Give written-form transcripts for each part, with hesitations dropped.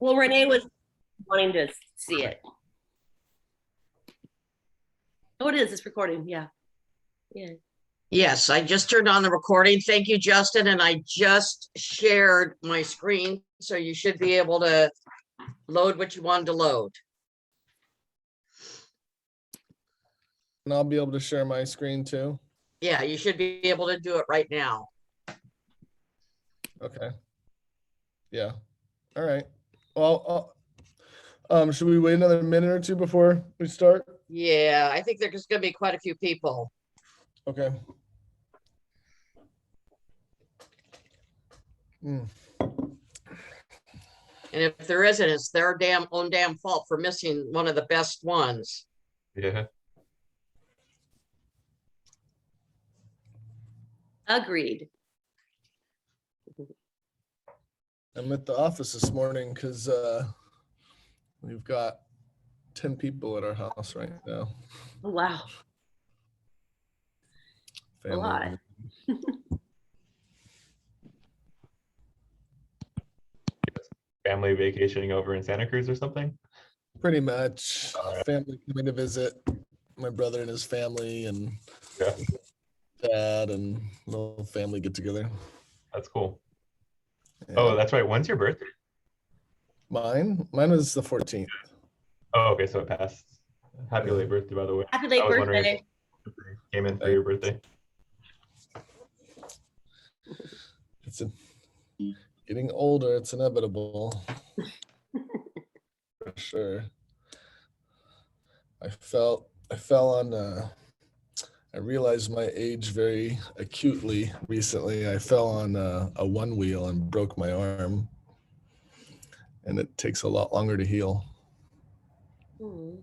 Well, Renee was wanting to see it. Oh, it is. It's recording. Yeah. Yeah. Yes, I just turned on the recording. Thank you, Justin. And I just shared my screen, so you should be able to load what you wanted to load. And I'll be able to share my screen too. Yeah, you should be able to do it right now. Okay. Yeah. All right. Well, should we wait another minute or two before we start? Yeah, I think there's going to be quite a few people. Okay. And if there isn't, it's their own damn fault for missing one of the best ones. Yeah. Agreed. I'm at the office this morning because we've got 10 people at our house right now. Oh, wow. Family. A lot. Family vacationing over in Santa Cruz or something? Pretty much. Alright. Family coming to visit my brother and his family and Yeah, dad and little family get together. that's cool. Yeah. Oh, that's right. When's your birthday? Mine was the 14th. Oh, okay, so it passed. Happy late birthday, by the way. Happy late I was wondering birthday. if you came in for your birthday. It's getting older, it's inevitable. For sure. I fell on I realized my age very acutely recently. I fell on a one wheel and broke my arm. And it takes a lot longer to heal. Hmm.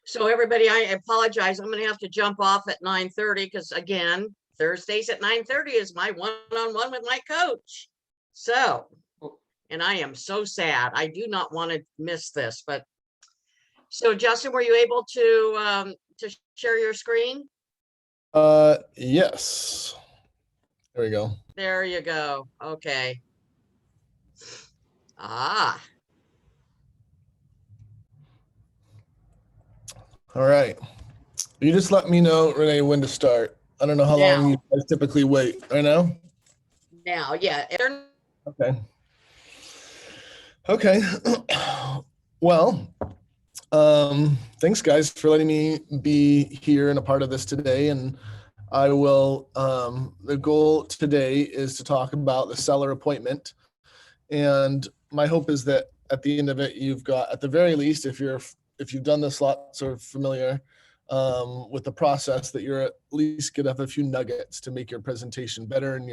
So everybody, I apologize. I'm going to have to jump off at 9:30 because again, Thursdays at 9:30 is my one-on-one with my coach. So, and I am so sad. I do not want to miss this, but so Justin, were you able to share your screen? Yes. There we go. There you go. Okay. Ah, All right. You just let me know, Renee, when to start. I don't know how long you guys typically wait. Right now? now, yeah. Okay. Okay. Well, thanks guys for letting me be here and a part of this today. And I will, the goal today is to talk about the Seler appointment. And my hope is that at the end of it, you've got, at the very least, if you've done this lots or familiar with the process, that you're at least gonna have a few nuggets to make your presentation better and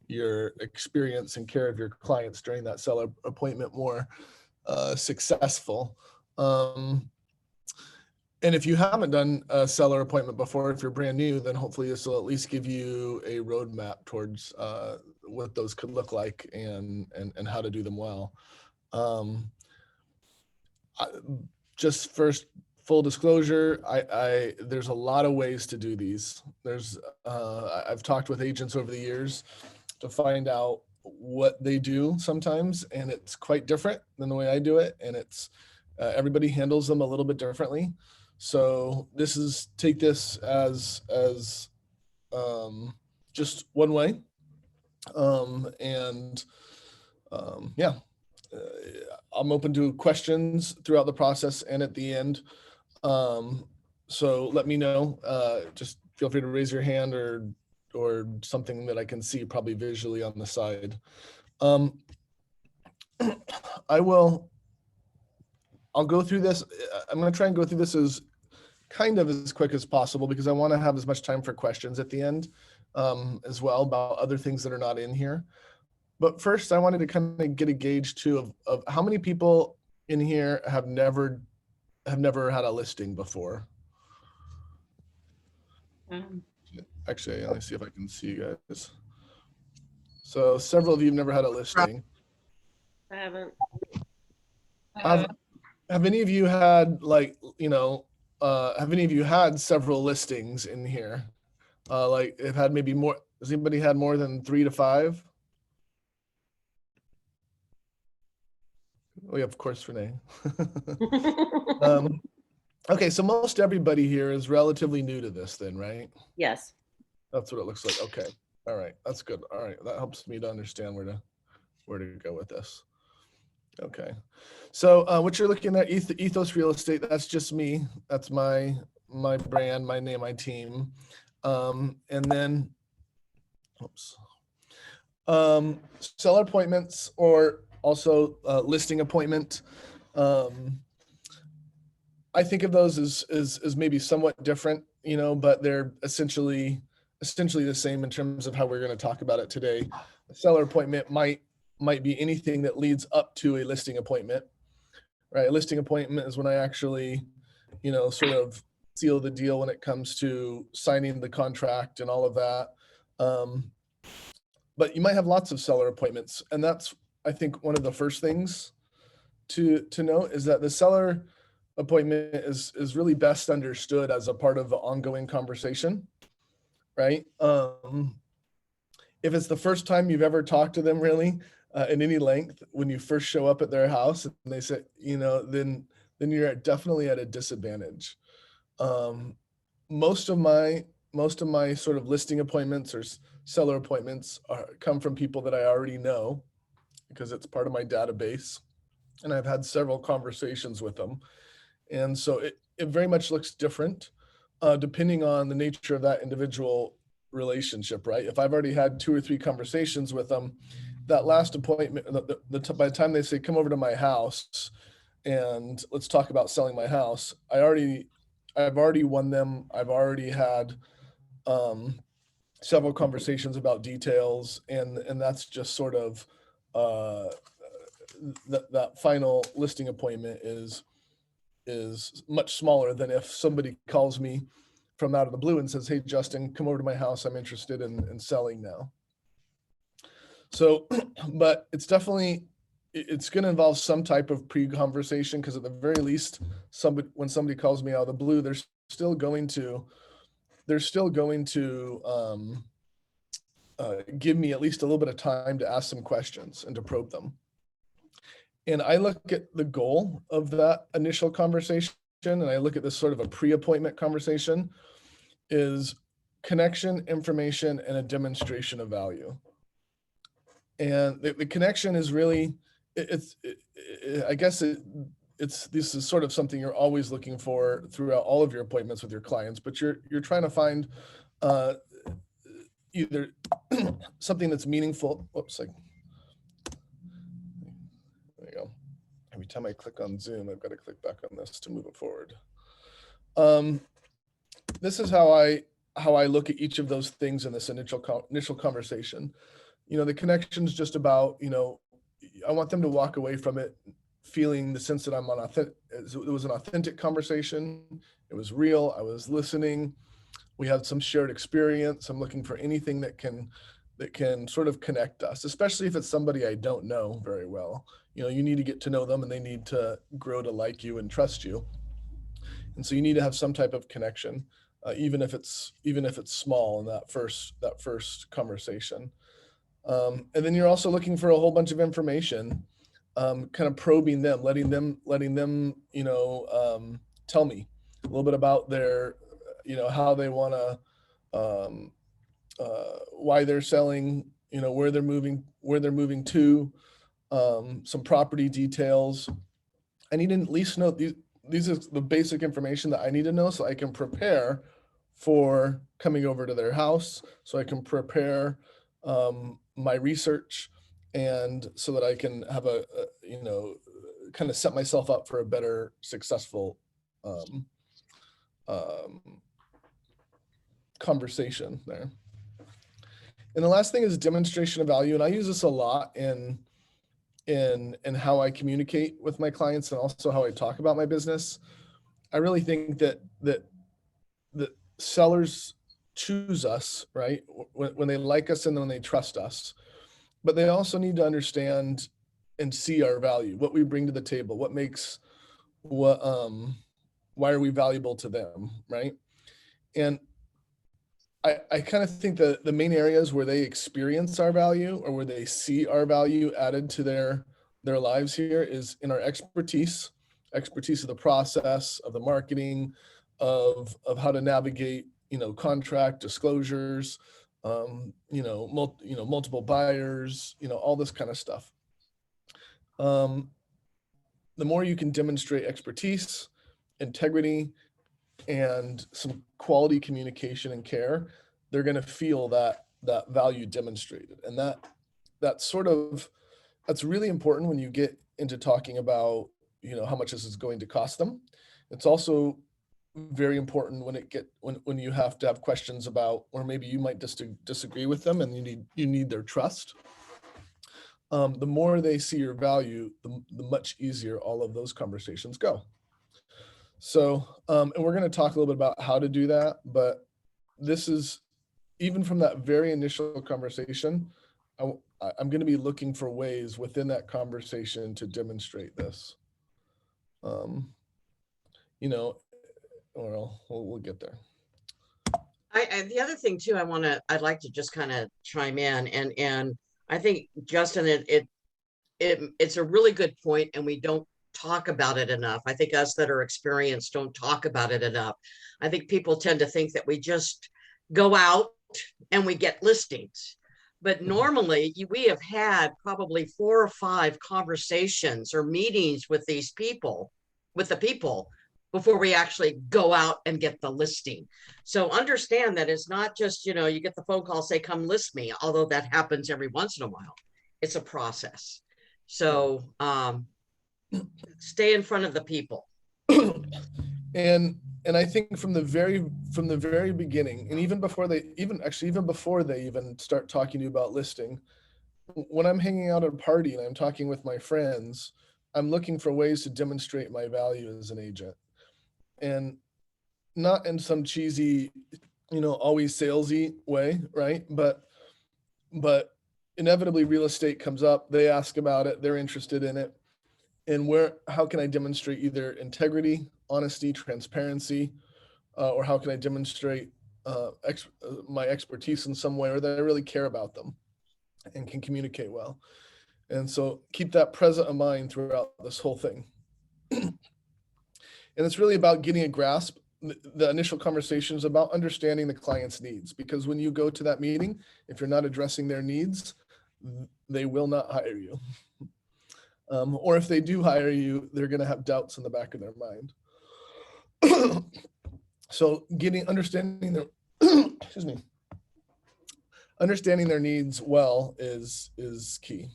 your experience and care of your clients during that Seler appointment more successful. And if you haven't done a Seler appointment before, if you're brand new, then hopefully this will at least give you a roadmap towards what those could look like and how to do them well. Just first, full disclosure, there's a lot of ways to do these. I've talked with agents over the years to find out what they do sometimes, and it's quite different than the way I do it, and it's everybody handles them a little bit differently. So take this as just one way, yeah. I'm open to questions throughout the process and at the end. So let me know. Just feel free to raise your hand or something that I can see probably visually on the side. I will I'll go through this. I'm going to try and go through this as quick as possible because I want to have as much time for questions at the end as well about other things that are not in here. But first, I wanted to kind of get a gauge too of how many people in here have never had a listing before. Actually, let me see if I can see you guys. So several of you have never had a listing. I haven't. Have any of you had have any of you had several listings in here? Like have had maybe more, has anybody had more than 3 to 5? Oh yeah, of course, Renee. Okay, so most everybody here is relatively new to this then, right? Yes. That's what it looks like. Okay. All right. That's good. All right. That helps me to understand where to go with this. Okay. So what you're looking at, Ethos Real Estate, that's just me. That's my brand, my name, my team. And then, oops. Seller appointments or also listing appointment. I think of those as maybe somewhat different, but they're essentially the same in terms of how we're going to talk about it today. A seller appointment might be anything that leads up to a listing appointment, right? A listing appointment is when I actually, sort of seal the deal when it comes to signing the contract and all of that. But you might have lots of seller appointments, and that's, I think, one of the first things to note is that the seller appointment is really best understood as a part of the ongoing conversation, right? If it's the first time you've ever talked to them really in any length, when you first show up at their house and they say, then you're definitely at a disadvantage. Most of my sort of listing appointments or seller appointments come from people that I already know because it's part of my database, and I've had several conversations with them. And so it very much looks different depending on the nature of that individual relationship, right? If I've already had 2 or 3 conversations with them, that last appointment, by the time they say, come over to my house and let's talk about selling my house, I've already won them. I've already had several conversations about details, and that's just sort of that final listing appointment is much smaller than if somebody calls me from out of the blue and says, hey, Justin, come over to my house. I'm interested in selling now. So, but it's definitely, it's going to involve some type of pre-conversation because at the very least, when somebody calls me out of the blue, they're still going to give me at least a little bit of time to ask some questions and to probe them. And I look at the goal of that initial conversation, and I look at this sort of a pre-appointment conversation, is connection, information, and a demonstration of value. And the connection is really, this is sort of something you're always looking for throughout all of your appointments with your clients, but you're trying to find either something that's meaningful. There you go. Every time I click on Zoom, I've got to click back on this to move it forward. This is how I look at each of those things in this initial conversation. The connection is just about, I want them to walk away from it feeling the sense that it was an authentic conversation. It was real. I was listening. We had some shared experience. I'm looking for anything that can sort of connect us, especially if it's somebody I don't know very well. You need to get to know them and they need to grow to like you and trust you. And so you need to have some type of connection, even if it's small in that first conversation. And then you're also looking for a whole bunch of information, kind of probing them, letting them, tell me a little bit about their, how they want to, why they're selling, where they're moving to, some property details. I need to at least know these are the basic information that I need to know so I can prepare for coming over to their house, so I can prepare my research, and so that I can have kind of set myself up for a better, successful conversation there. And the last thing is demonstration of value. And I use this a lot in how I communicate with my clients and also how I talk about my business. I really think that sellers choose us, right? When they like us and when they trust us, but they also need to understand and see our value, what we bring to the table, why are we valuable to them, right? And I kind of think that the main areas where they experience our value or where they see our value added to their lives here is in our expertise of the process, of the marketing, of how to navigate, contract disclosures, multiple buyers, all this kind of stuff. The more you can demonstrate expertise, integrity, and some quality communication and care, they're going to feel that value demonstrated. And that's really important when you get into talking about, how much this is going to cost them. It's also very important when you have to have questions about, or maybe you might disagree with them and you need their trust. The more they see your value, the much easier all of those conversations go. So, and we're going to talk a little bit about how to do that, but this is, even from that very initial conversation, I'm going to be looking for ways within that conversation to demonstrate this. We'll get there. The other thing too, I'd like to just kind of chime in, and I think, Justin, it's a really good point, and we don't talk about it enough. I think us that are experienced don't talk about it enough. I think people tend to think that we just go out and we get listings. But normally we have had probably 4 or 5 conversations or meetings with the people, before we actually go out and get the listing. So understand that it's not just, you get the phone call, say, come list me, although that happens every once in a while. It's a process. So stay in front of the people. And I think from the very beginning, and even before they even start talking to you about listing, when I'm hanging out at a party and I'm talking with my friends, I'm looking for ways to demonstrate my value as an agent, and not in some cheesy, always salesy way, right? But inevitably real estate comes up, they ask about it, they're interested in it. And how can I demonstrate either integrity, honesty, transparency, or how can I demonstrate my expertise in some way, or that I really care about them and can communicate well. And so keep that present in mind throughout this whole thing. And it's really about getting a grasp. The initial conversation is about understanding the client's needs, because when you go to that meeting, if you're not addressing their needs, they will not hire you. Or if they do hire you, they're going to have doubts in the back of their mind. So understanding their needs well is key.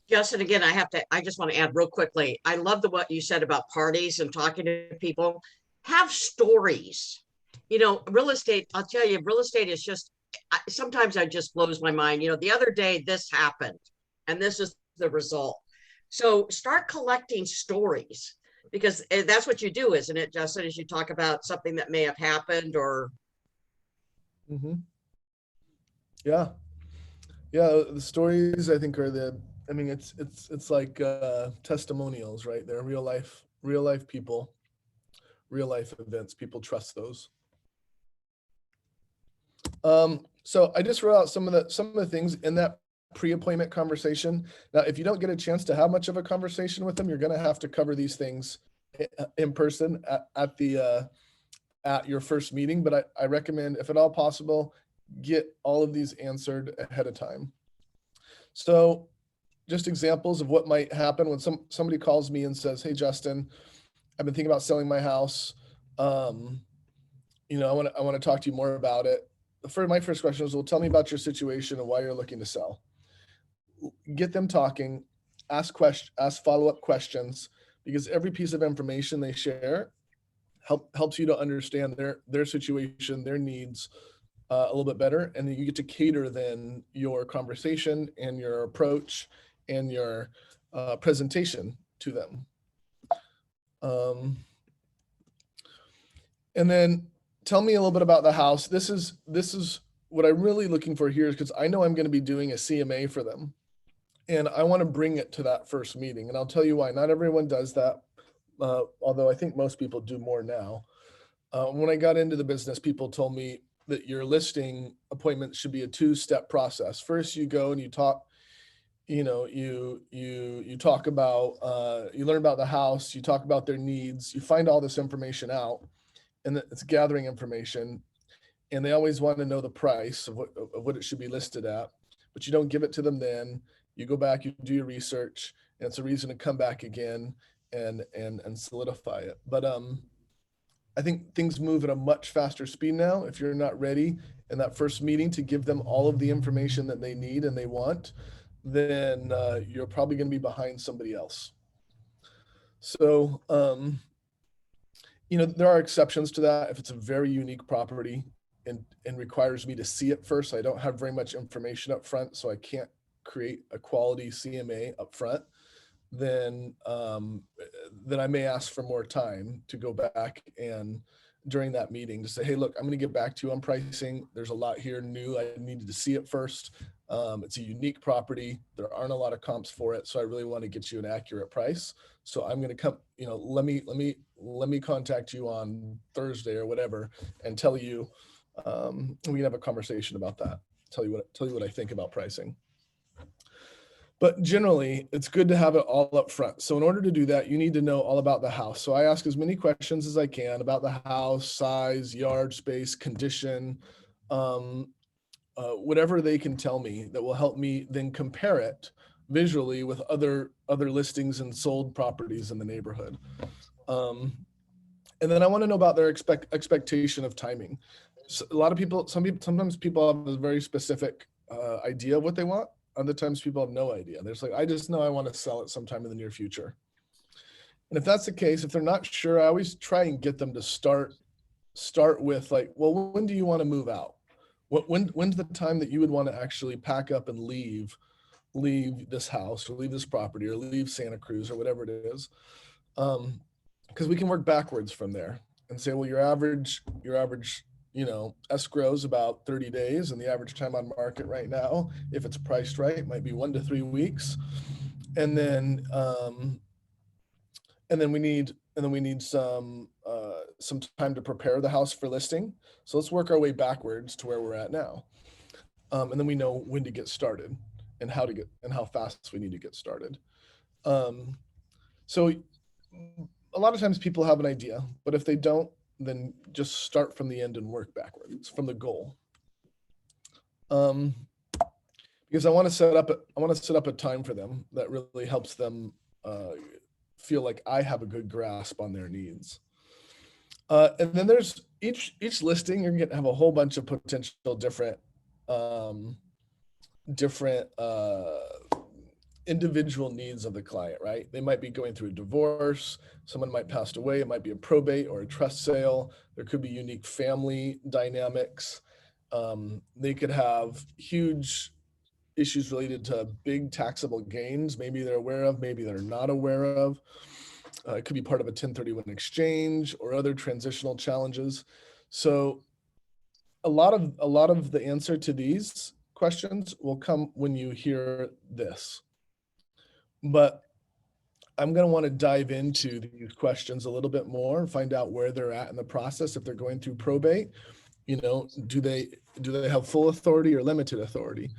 Justin, again, I just want to add real quickly. I love what you said about parties and talking to people. Have stories. Real estate, I'll tell you, real estate is sometimes it just blows my mind. The other day this happened and this is the result. So start collecting stories, because that's what you do, isn't it, Justin, as you talk about something that may have happened or. Mm-hmm. Yeah. The stories, I think, are it's like testimonials, right? They're real life people, real life events. People trust those. So I just wrote out some of the things in that pre-appointment conversation. Now, if you don't get a chance to have much of a conversation with them, you're going to have to cover these things in person at your first meeting. But I recommend, if at all possible, get all of these answered ahead of time. So just examples of what might happen when somebody calls me and says, "Hey, Justin, I've been thinking about selling my house. I want to talk to you more about it." My first question is, well, tell me about your situation and why you're looking to sell. Get them talking, ask follow-up questions, because every piece of information they share helps you to understand their situation, their needs a little bit better. And then you get to cater then your conversation and your approach and your presentation to them. And then tell me a little bit about the house. This is what I'm really looking for here, is because I know I'm going to be doing a CMA for them. And I want to bring it to that first meeting. And I'll tell you why. Not everyone does that, although I think most people do more now. When I got into the business, people told me that your listing appointment should be a 2-step process. First, you go and you talk, you talk about, you learn about the house, you talk about their needs, you find all this information out, and it's gathering information. And they always want to know the price of what it should be listed at, but you don't give it to them then. You go back, you do your research, and it's a reason to come back again and solidify it. But I think things move at a much faster speed now. If you're not ready in that first meeting to give them all of the information that they need and they want, then you're probably going to be behind somebody else. So, there are exceptions to that. If it's a very unique property and requires me to see it first, I don't have very much information up front, so I can't create a quality CMA up front, then I may ask for more time to go back and during that meeting to say, hey, look, I'm going to get back to you on pricing. There's a lot here new. I needed to see it first. It's a unique property. There aren't a lot of comps for it. So I really want to get you an accurate price. So I'm going to come, let me contact you on Thursday or whatever and tell you, we can have a conversation about that. Tell you what I think about pricing. But generally, it's good to have it all up front. So in order to do that, you need to know all about the house. So I ask as many questions as I can about the house, size, yard space, condition, whatever they can tell me that will help me then compare it visually with other listings and sold properties in the neighborhood. And then I want to know about their expectation of timing. So a lot of people, sometimes people have a very specific idea of what they want. Other times people have no idea. They're just like, I just know I want to sell it sometime in the near future. And if that's the case, if they're not sure, I always try and get them to start with like, well, when do you want to move out? When's the time that you would want to actually pack up and leave this house or leave this property or leave Santa Cruz or whatever it is? Because we can work backwards from there and say, well, your average escrow is about 30 days, and the average time on market right now, if it's priced right, might be 1 to 3 weeks. And then we need some time to prepare the house for listing. So let's work our way backwards to where we're at now. And then we know when to get started and how fast we need to get started. So a lot of times people have an idea, but if they don't, then just start from the end and work backwards from the goal. Because I want to set up a time for them that really helps them feel like I have a good grasp on their needs. And then there's each listing, you're going to have a whole bunch of potential different individual needs of the client, right? They might be going through a divorce, someone might pass away, it might be a probate or a trust sale. There could be unique family dynamics. They could have huge issues related to big taxable gains. Maybe they're aware of, maybe they're not aware of. It could be part of a 1031 exchange or other transitional challenges. So a lot of the answer to these questions will come when you hear this. But I'm going to want to dive into these questions a little bit more and find out where they're at in the process. If they're going through probate, do they have full authority or limited authority?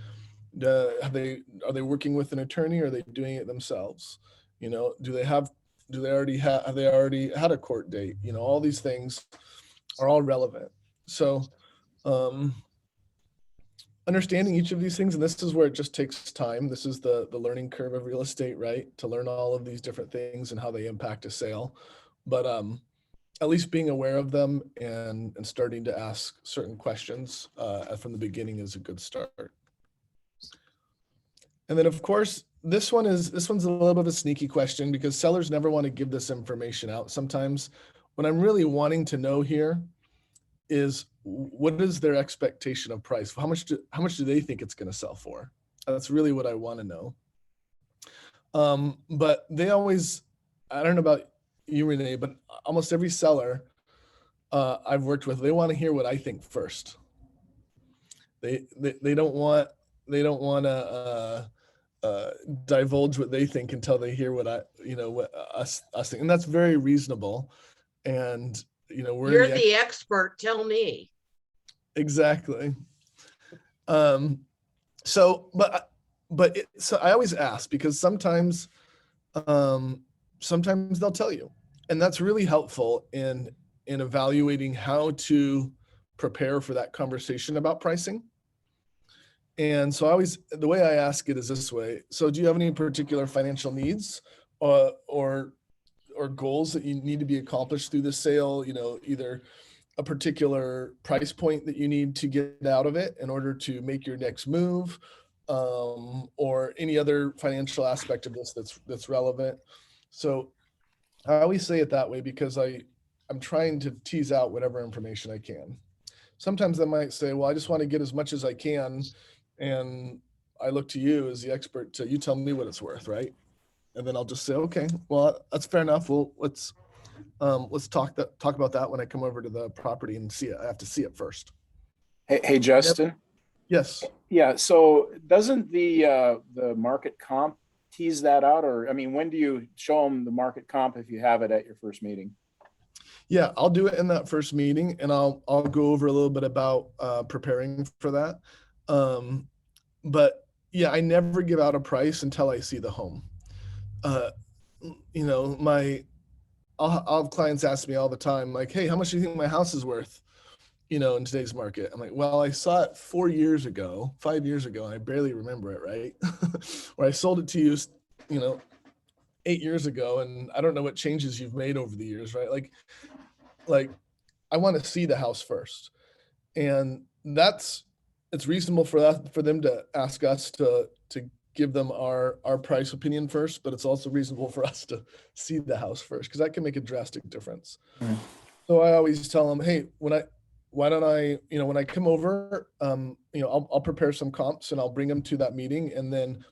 Are they working with an attorney or are they doing it themselves? Have they already had a court date? All these things are all relevant. So understanding each of these things, and this is where it just takes time. This is the learning curve of real estate, right? To learn all of these different things and how they impact a sale. But at least being aware of them and starting to ask certain questions from the beginning is a good start. And then, of course, this one's a little bit of a sneaky question because sellers never want to give this information out. Sometimes what I'm really wanting to know here is what is their expectation of price? How much do they think it's going to sell for? That's really what I want to know. But they always, I don't know about you, Renee, but almost every seller I've worked with, they want to hear what I think first. They don't want to divulge what they think until they hear what what us think, and that's very reasonable. And You're the expert. Tell me. Exactly. So I always ask because sometimes they'll tell you, and that's really helpful in evaluating how to prepare for that conversation about pricing. And so the way I ask it is this way. So do you have any particular financial needs or goals that you need to be accomplished through the sale? Either a particular price point that you need to get out of it in order to make your next move, or any other financial aspect of this that's relevant. So I always say it that way because I'm trying to tease out whatever information I can. Sometimes I might say, well, I just want to get as much as I can, and I look to you as the expert you tell me what it's worth, right? And then I'll just say, okay, well, that's fair enough. Well, let's talk about that when I come over to the property and see it. I have to see it first. Hey, Justin. Yes. Yeah. So doesn't the market comp tease that out, or when do you show them the market comp if you have it at your first meeting? Yeah, I'll do it in that first meeting, and I'll go over a little bit about preparing for that. But yeah, I never give out a price until I see the home. I'll have clients ask me all the time, like, hey, how much do you think my house is worth, in today's market? I'm like, well, I saw it 5 years ago, and I barely remember it, right? Or I sold it to you, 8 years ago, and I don't know what changes you've made over the years, right? Like I want to see the house first. And it's reasonable for them to ask us to give them our price opinion first, but it's also reasonable for us to see the house first, because that can make a drastic difference. Mm-hmm. So I always tell them, hey, when I come over, I'll prepare some comps and I'll bring them to that meeting,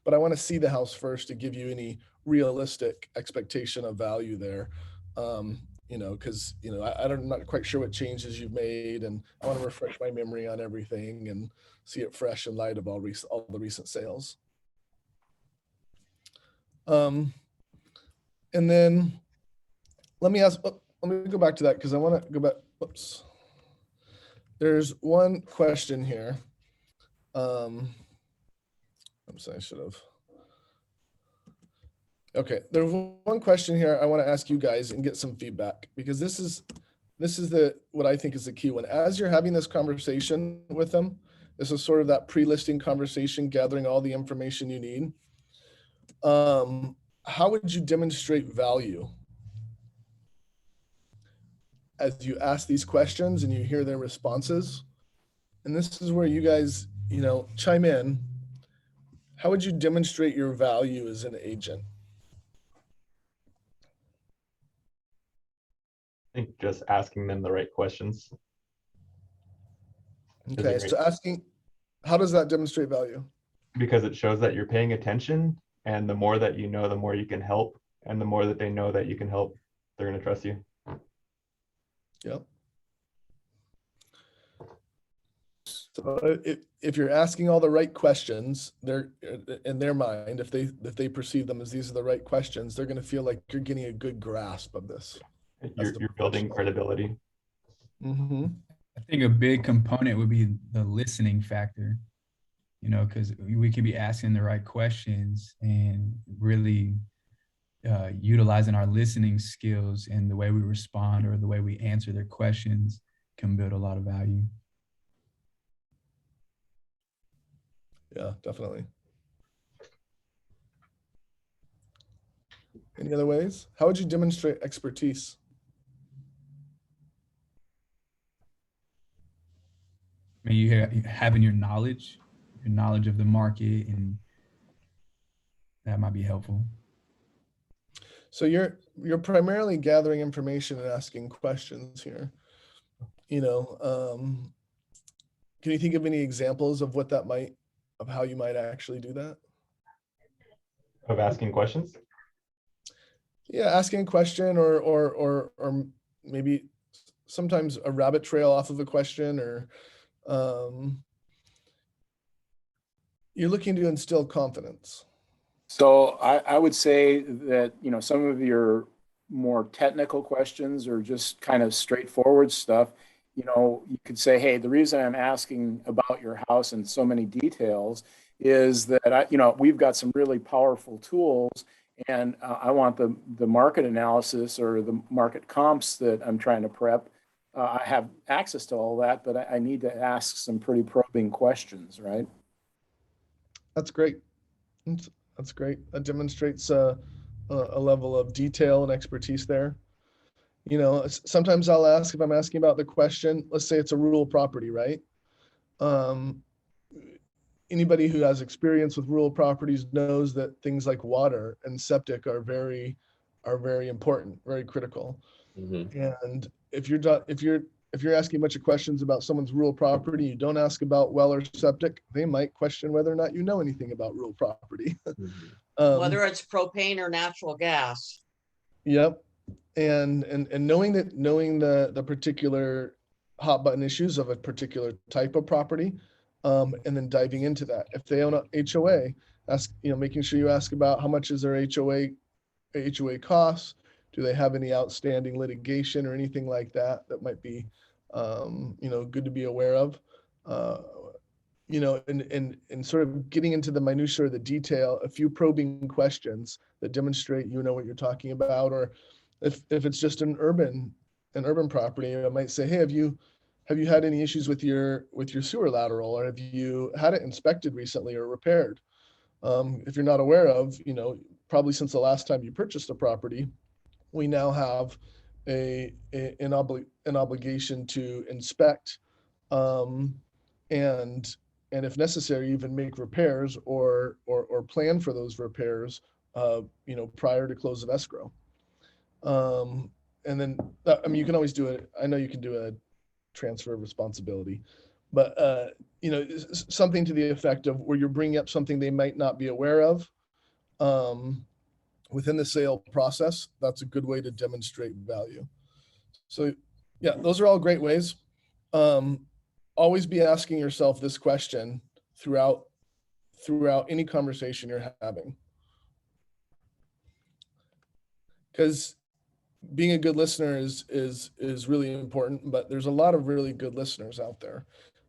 but I want to see the house first to give you any realistic expectation of value there. Because I'm not quite sure what changes you've made, and I want to refresh my memory on everything and see it fresh in light of all the recent sales. And then let me go back to that because I want to go back. Oops. There's one question here. I'm sorry, I should have. Okay, there's one question here I want to ask you guys and get some feedback, because this is what I think is the key one. As you're having this conversation with them, this is sort of that pre-listing conversation, gathering all the information you need. How would you demonstrate value as you ask these questions and you hear their responses? And this is where you guys, chime in. How would you demonstrate your value as an agent? I think just asking them the right questions. Okay, so how does that demonstrate value? Because it shows that you're paying attention, and the more that you know, the more you can help, and the more that they know that you can help, they're going to trust you. Yep. So if you're asking all the right questions, they're in their mind, if they perceive them as these are the right questions, they're going to feel like you're getting a good grasp of this. You're building credibility. Mm-hmm. I think a big component would be the listening factor, because we could be asking the right questions and really utilizing our listening skills, and the way we respond or the way we answer their questions can build a lot of value. Yeah, definitely. Any other ways? How would you demonstrate expertise? You having your knowledge of the market, and that might be helpful. So you're primarily gathering information and asking questions here. Can you think of any examples of of how you might actually do that? Of asking questions? Yeah, asking a question or maybe sometimes a rabbit trail off of a question, or you're looking to instill confidence. So I would say that, some of your more technical questions or just kind of straightforward stuff, you could say, hey, the reason I'm asking about your house in so many details is that we've got some really powerful tools, and I want the market analysis or the market comps that I'm trying to prep. I have access to all that, but I need to ask some pretty probing questions, right? That's great. That's great. That demonstrates a level of detail and expertise there. Sometimes I'll ask, if I'm asking about the question, let's say it's a rural property, right? Anybody who has experience with rural properties knows that things like water and septic are very important, very critical. And if you're asking a bunch of questions about someone's rural property, you don't ask about well or septic, they might question whether or not you know anything about rural property. Whether it's propane or natural gas. Yep. And knowing the particular hot button issues of a particular type of property, and then diving into that. If they own a HOA, making sure you ask about how much is their HOA costs. Do they have any outstanding litigation or anything like that might be, good to be aware of? And sort of getting into the minutia or the detail, a few probing questions that demonstrate what you're talking about. Or if it's just an urban property, I might say, hey, have you had any issues with your sewer lateral, or have you had it inspected recently or repaired? If you're not aware of, probably since the last time you purchased a property, we now have an obligation to inspect, and if necessary, even make repairs or plan for those repairs, prior to close of escrow. And then, you can always do it. I know you can do a transfer of responsibility, but something to the effect of where you're bringing up something they might not be aware of within the sale process. That's a good way to demonstrate value. So yeah, those are all great ways. Always be asking yourself this question throughout any conversation you're having, because being a good listener is really important. But there's a lot of really good listeners out there,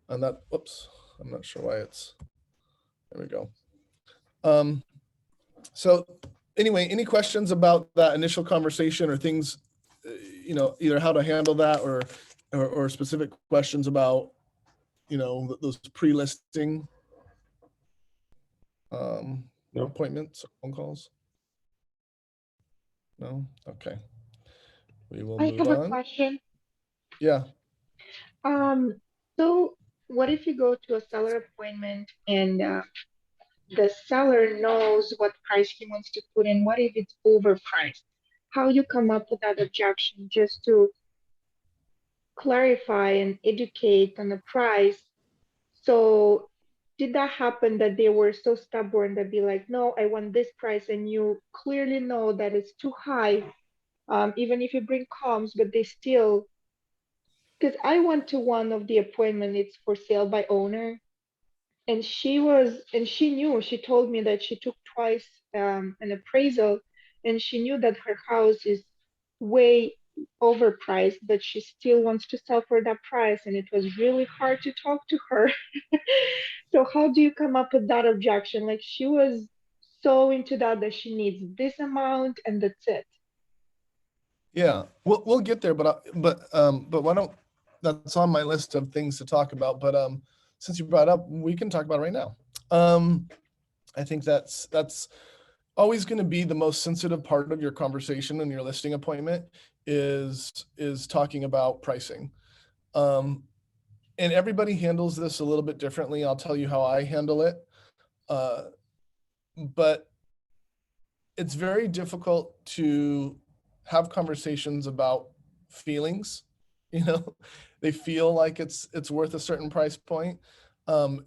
and that, whoops, I'm not sure why it's, there we go. So anyway, any questions about that initial conversation, or things, either how to handle that, or specific questions about, those pre-listing No. appointments, phone calls? No? Okay. We will I move have a on. question. Yeah. So what if you go to a seller appointment and the seller knows what price he wants to put in? What if it's overpriced? How you come up with that objection just to clarify and educate on the price? So did that happen that they were so stubborn that be like, no, I want this price, and you clearly know that it's too high, even if you bring comps, but they still, because I went to one of the appointment, it's for sale by owner, and she told me that she took twice an appraisal, and she knew that her house is way overpriced, but she still wants to sell for that price, and it was really hard to talk to her. So how do you come up with that objection? Like, she was so into that she needs this amount and that's it. Yeah, we'll get there, but why don't, that's on my list of things to talk about. But since you brought it up, we can talk about it right now. I think that's always going to be the most sensitive part of your conversation in your listing appointment, is talking about pricing. And everybody handles this a little bit differently. I'll tell you how I handle it. But it's very difficult to have conversations about feelings. You know, they feel like it's worth a certain price point. Um,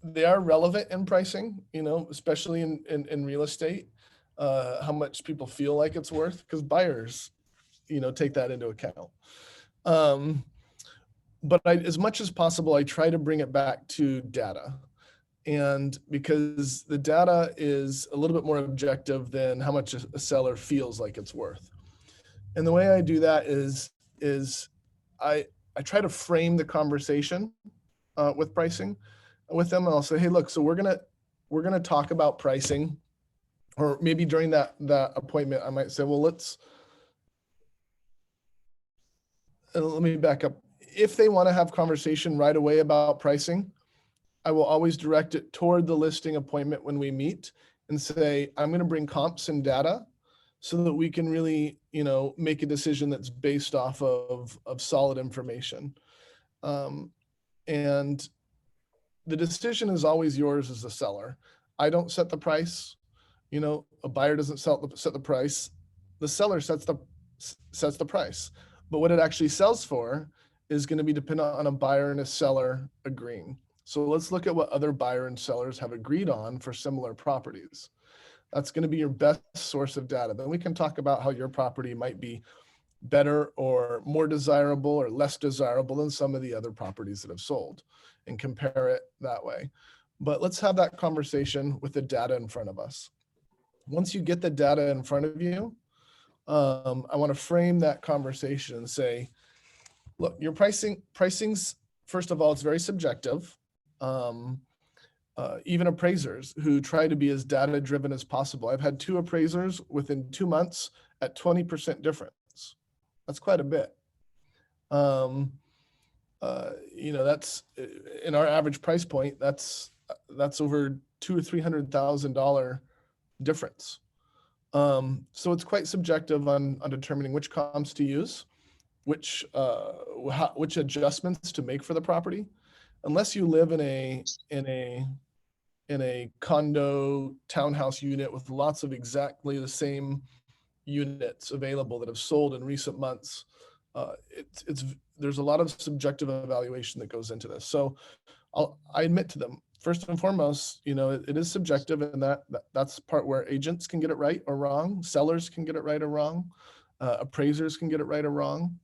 they are relevant in pricing, you know, especially in real estate, how much people feel like it's worth, because buyers, you know, take that into account. But as much as possible, I try to bring it back to data. And because the data is a little bit more objective than how much a seller feels like it's worth. And the way I do that is I try to frame the conversation with pricing with them. And I'll say, hey, look, so we're gonna talk about pricing, or maybe during that appointment, I might say, well, let me back up. If they want to have conversation right away about pricing, I will always direct it toward the listing appointment when we meet and say, I'm going to bring comps and data so that we can really, you know, make a decision that's based off of solid information. And the decision is always yours as a seller. I don't set the price. You know, a buyer doesn't set the price. The seller sets the price. But what it actually sells for is going to be dependent on a buyer and a seller agreeing. So let's look at what other buyer and sellers have agreed on for similar properties. That's going to be your best source of data. Then we can talk about how your property might be better or more desirable or less desirable than some of the other properties that have sold, and compare it that way. But let's have that conversation with the data in front of us. Once you get the data in front of you, I want to frame that conversation and say, look, your pricing's, first of all, it's very subjective. Even appraisers who try to be as data driven as possible. I've had 2 appraisers within 2 months at 20% difference. That's quite a bit. You know, that's in our average price point, that's over $200,000 or $300,000 difference. So it's quite subjective on determining which comps to use, which adjustments to make for the property. Unless you live in a condo townhouse unit with lots of exactly the same units available that have sold in recent months, there's a lot of subjective evaluation that goes into this. So I admit to them, first and foremost, you know, it is subjective, and that's the part where agents can get it right or wrong, sellers can get it right or wrong, appraisers can get it right or wrong.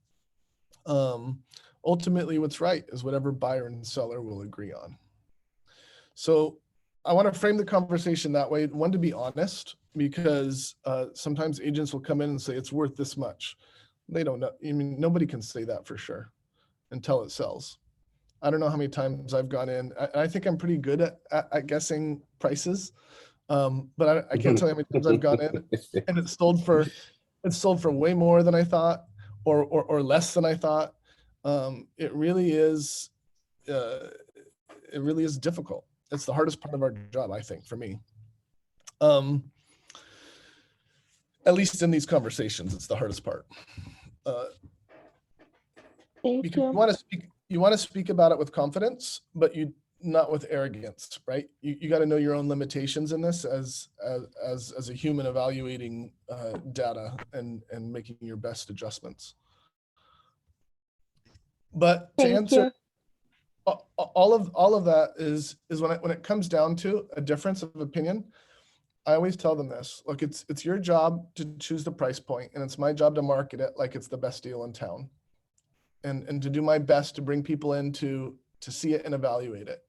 Ultimately, what's right is whatever buyer and seller will agree on. So I want to frame the conversation that way. One, to be honest, because sometimes agents will come in and say it's worth this much. They don't know. I mean, nobody can say that for sure until it sells. I don't know how many times I've gone in. I think I'm pretty good at guessing prices, but I can't tell you how many times I've gone in and it's sold for way more than I thought, or less than I thought. It really is difficult. It's the hardest part of our job, I think, for me. At least in these conversations, it's the hardest part. Thank Because you. you want to speak about it with confidence, but not with arrogance, right? You got to know your own limitations in this as a human evaluating data and making your best adjustments. But to Thank answer you. all of that is when it comes down to a difference of opinion, I always tell them this: look, it's your job to choose the price point, and it's my job to market it like it's the best deal in town, and to do my best to bring people in to see it and evaluate it.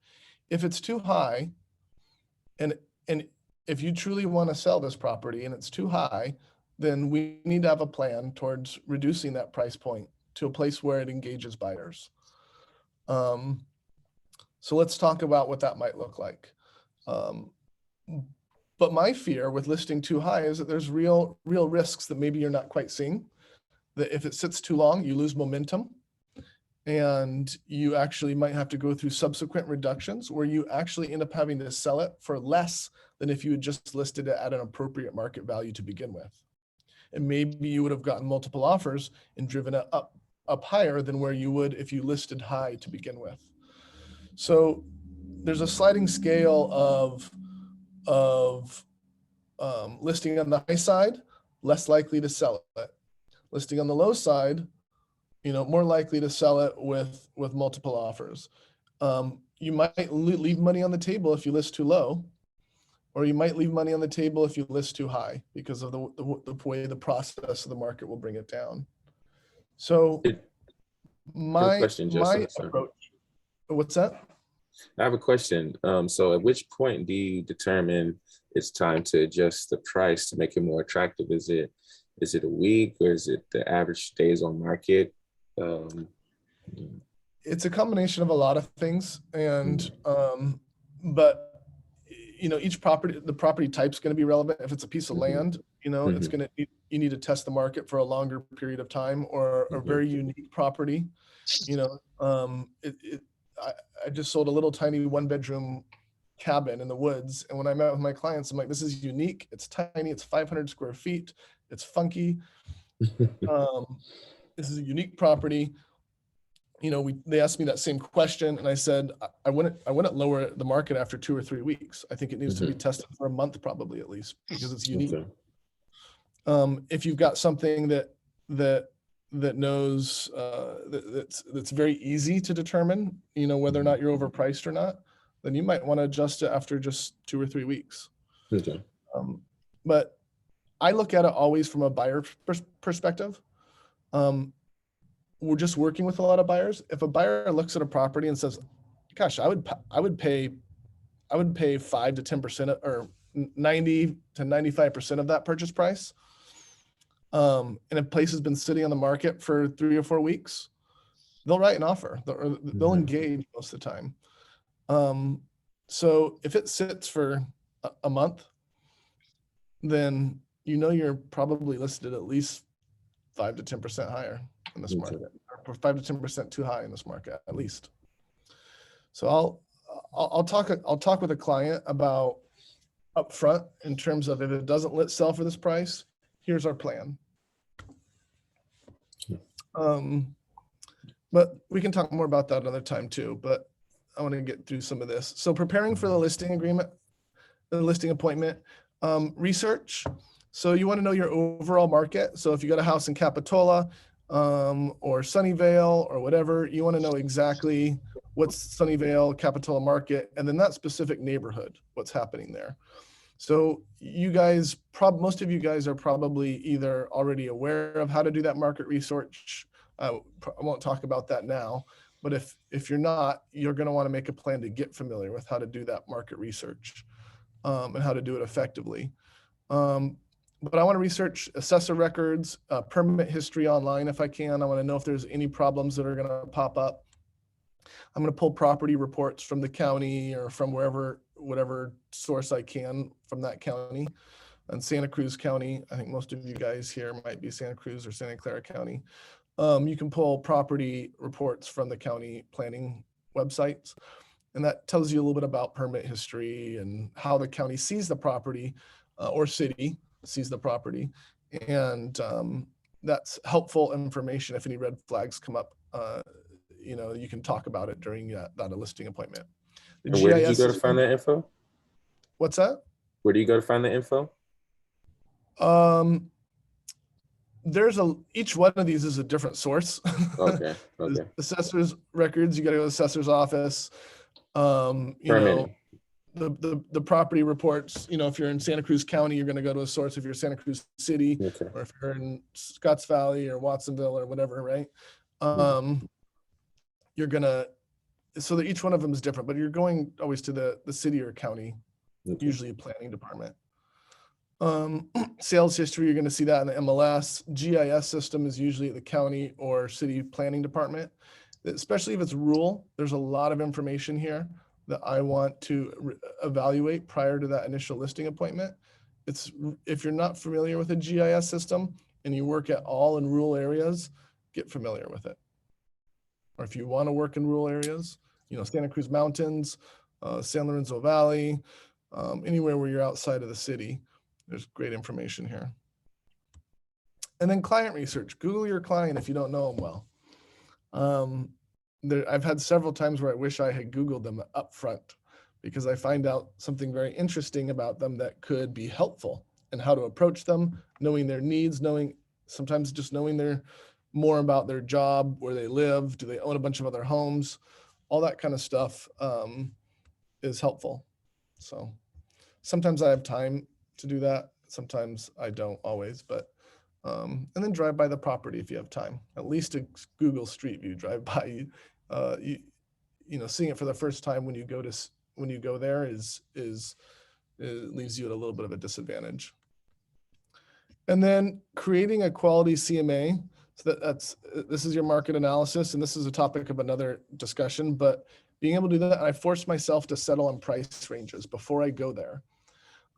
If it's too high, and if you truly want to sell this property and it's too high, then we need to have a plan towards reducing that price point to a place where it engages buyers. So let's talk about what that might look like. But my fear with listing too high is that there's real risks that maybe you're not quite seeing. That if it sits too long, you lose momentum, and you actually might have to go through subsequent reductions where you actually end up having to sell it for less than if you had just listed it at an appropriate market value to begin with. And maybe you would have gotten multiple offers and driven it up higher than where you would if you listed high to begin with. So there's a sliding scale of listing on the high side, less likely to sell it. Listing on the low side, more likely to sell it with multiple offers. You might leave money on the table if you list too low, or you might leave money on the table if you list too high because of the way the process of the market will bring it down. So my question, Justin. Sorry. approach, what's that? I have a question. So at which point do you determine it's time to adjust the price to make it more attractive? Is it a week, or is it the average days on market? It's a combination of a lot of things, and but each the property type's going to be relevant. If it's a piece of land, it's going to, you need to test the market for a longer period of time, or a very unique property. I just sold a little tiny 1-bedroom cabin in the woods, and when I met with my clients, I'm like, this is unique. It's tiny. It's 500 square feet. It's funky. This is a unique property. They asked me that same question, and I said I wouldn't lower the market after 2 or 3 weeks. I think it needs to be tested for a month, probably, at least, because it's unique. If you've got something that knows that's very easy to determine, whether or not you're overpriced or not, then you might want to adjust it after just 2 or 3 weeks. But I look at it always from a buyer perspective. We're just working with a lot of buyers. If a buyer looks at a property and says, gosh, I would pay 5 to 10% or 90 to 95% of that purchase price, and a place has been sitting on the market for 3 or 4 weeks, they'll write an offer, or they'll engage most of the time. So if it sits for a month, then you're probably listed at least 5 to 10% higher in this market, or 5 to 10% too high in this market, at least. So I'll talk with a client about upfront in terms of, if it doesn't sell for this price, here's our plan. But we can talk more about that another time too, but I want to get through some of this. So preparing for the listing agreement, the listing appointment, research. So you want to know your overall market. So if you got a house in Capitola, or Sunnyvale or whatever, you want to know exactly what's Sunnyvale, Capitola market, and then that specific neighborhood, what's happening there. So you guys, most of you guys are probably either already aware of how to do that market research. I won't talk about that now, but if you're not, you're going to want to make a plan to get familiar with how to do that market research, and how to do it effectively. But I want to research assessor records, permit history online if I can. I want to know if there's any problems that are going to pop up. I'm going to pull property reports from the county or from whatever source I can from that county. And Santa Cruz County, I think most of you guys here might be Santa Cruz or Santa Clara County. You can pull property reports from the county planning websites, and that tells you a little bit about permit history and how the county sees the property, or city sees the property. And that's helpful information. If any red flags come up, you can talk about it during that listing appointment. And where did you go to find that info? What's that? Where do you go to find the info? Each one of these is a different source. Okay. Assessor's records, you got to go to the assessor's office. The property reports, if you're in Santa Cruz County, you're going to go to a source. If you're Santa Cruz City, or if you're in Scotts Valley or Watsonville or whatever, right? You're going to, so that each one of them is different, but you're going always to the city or county, usually a planning department. Sales history, you're going to see that in the MLS. GIS system is usually at the county or city planning department. Especially if it's rural, there's a lot of information here that I want to evaluate prior to that initial listing appointment. If you're not familiar with a GIS system and you work at all in rural areas, get familiar with it. Or if you want to work in rural areas, Santa Cruz Mountains, San Lorenzo Valley, anywhere where you're outside of the city, there's great information here. And then client research. Google your client if you don't know them well. I've had several times where I wish I had Googled them up front, because I find out something very interesting about them that could be helpful and how to approach them, knowing their needs, sometimes just knowing more about their job, where they live, do they own a bunch of other homes, all that kind of stuff is helpful. So sometimes I have time to do that. Sometimes I don't always, but and then drive by the property if you have time. At least a Google Street View drive by. Seeing it for the first time when you go there it leaves you at a little bit of a disadvantage. And then creating a quality CMA. So this is your market analysis, and this is a topic of another discussion. But being able to do that, I force myself to settle on price ranges before I go there.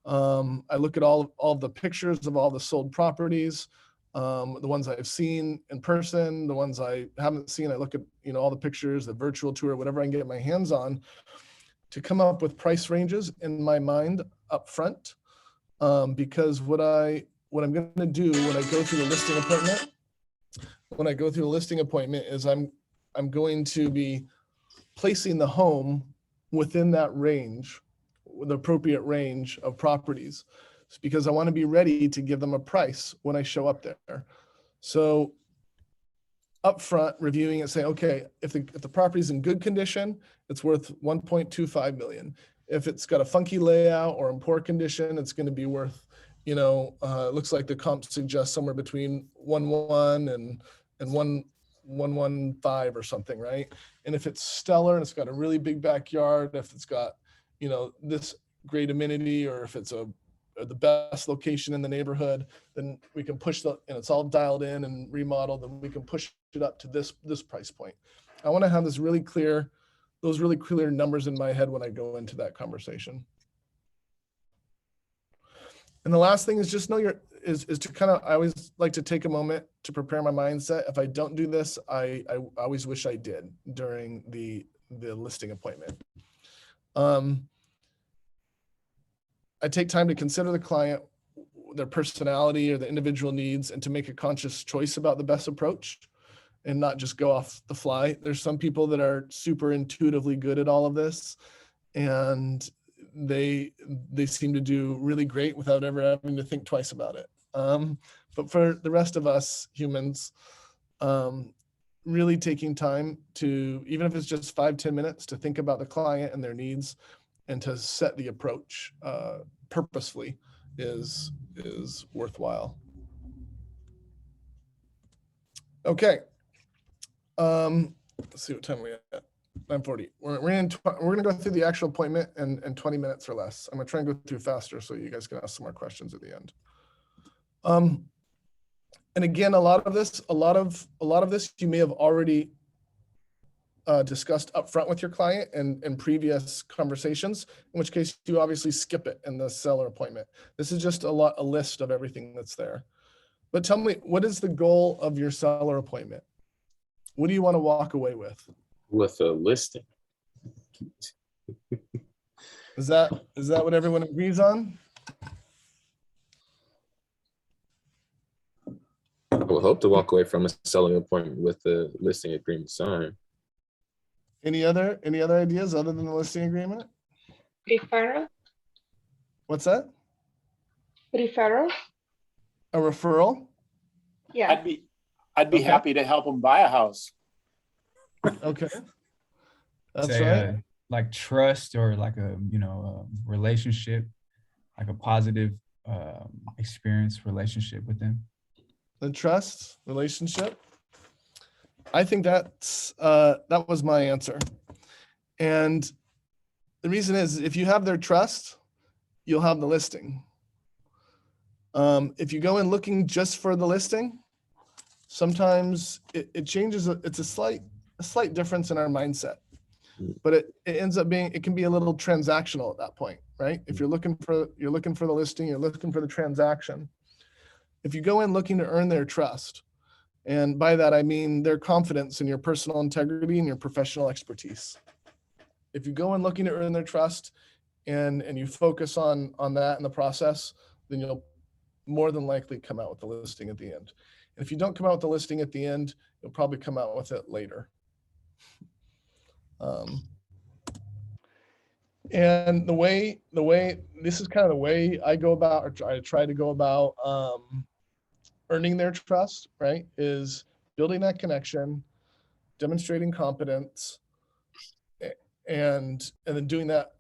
I look at all of the pictures of all the sold properties, the ones I've seen in person, the ones I haven't seen. I look at all the pictures, the virtual tour, whatever I can get my hands on, to come up with price ranges in my mind up front. Because what I'm going to do when I go through the listing appointment, is I'm going to be placing the home within that range, the appropriate range of properties. It's because I want to be ready to give them a price when I show up there. So upfront, reviewing it, saying, okay, if the property's in good condition, it's worth 1.25 million. If it's got a funky layout or in poor condition, it's going to be worth, it looks like the comp suggests somewhere between 1.1 and 1.15 or something, right? And if it's stellar and it's got a really big backyard, if it's got, this great amenity, or if it's the best location in the neighborhood, then we can push and it's all dialed in and remodeled, then we can push it up to this price point. I want to have those really clear numbers in my head when I go into that conversation. And the last thing is just know is to kind of, I always like to take a moment to prepare my mindset. If I don't do this, I always wish I did during the listing appointment. I take time to consider the client, their personality or the individual needs, and to make a conscious choice about the best approach and not just go off the fly. There's some people that are super intuitively good at all of this, and they seem to do really great without ever having to think twice about it. But for the rest of us humans, really taking time to, even if it's just 5-10 minutes, to think about the client and their needs and to set the approach purposefully is worthwhile. Okay. Let's see what time we're at. 9:40. We're gonna go through the actual appointment in 20 minutes or less. I'm gonna try and go through faster so you guys can ask some more questions at the end. And again, a lot of this you may have already discussed upfront with your client in previous conversations, in which case you obviously skip it in the seller appointment. This is just a list of everything that's there. But tell me, what is the goal of your seller appointment? What do you want to walk away with? With a listing. Is that what everyone agrees on? I would hope to walk away from a selling appointment with the listing agreement signed. Any other ideas other than the listing agreement? Referral? What's that? Referral? A referral? Yeah. I'd be Okay. happy to help them buy a house. Okay. That's Say, right. like trust, or like a relationship, like a positive experience relationship with them. The trust relationship. I think that was my answer. And the reason is, if you have their trust, you'll have the listing. If you go in looking just for the listing, sometimes it changes. It's a slight difference in our mindset, but it ends up being, it can be a little transactional at that point, right? If you're looking for the listing, you're looking for the transaction. If you go in looking to earn their trust, and by that I mean their confidence in your personal integrity and your professional expertise. If you go in looking to earn their trust and you focus on that in the process, then you'll more than likely come out with the listing at the end. And if you don't come out with the listing at the end, you'll probably come out with it later. And this is kind of the way I go about, or I try to go about earning their trust, right? Is building that connection, demonstrating competence, and then doing that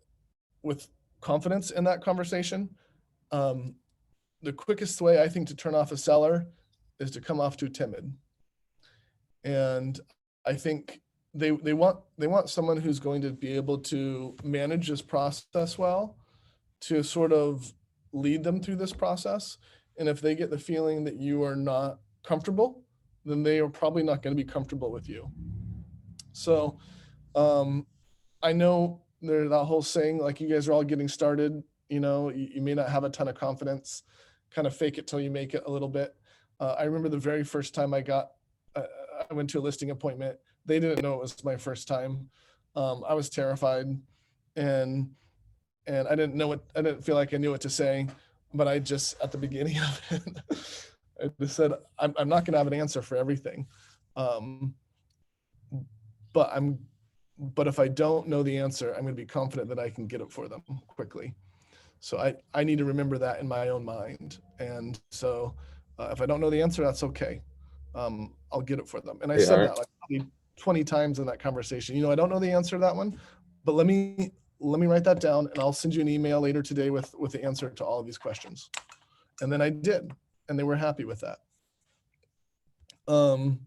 with confidence in that conversation. The quickest way I think to turn off a seller is to come off too timid. And I think they want someone who's going to be able to manage this process well, to sort of lead them through this process. And if they get the feeling that you are not comfortable, then they are probably not going to be comfortable with you. So I know there's that whole saying, like, you guys are all getting started, you may not have a ton of confidence, kind of fake it till you make it a little bit. I remember the very first time I went to a listing appointment. They didn't know it was my first time. I was terrified, and I didn't feel like I knew what to say, but I just, at the beginning of it, I just said, I'm not going to have an answer for everything. But if I don't know the answer, I'm going to be confident that I can get it for them quickly. So I need to remember that in my own mind. And so if I don't know the answer, that's okay. I'll get it for them. And I said that like probably 20 times in that conversation. I don't know the answer to that one, but let me write that down, and I'll send you an email later today with the answer to all of these questions. And then I did, and they were happy with that. And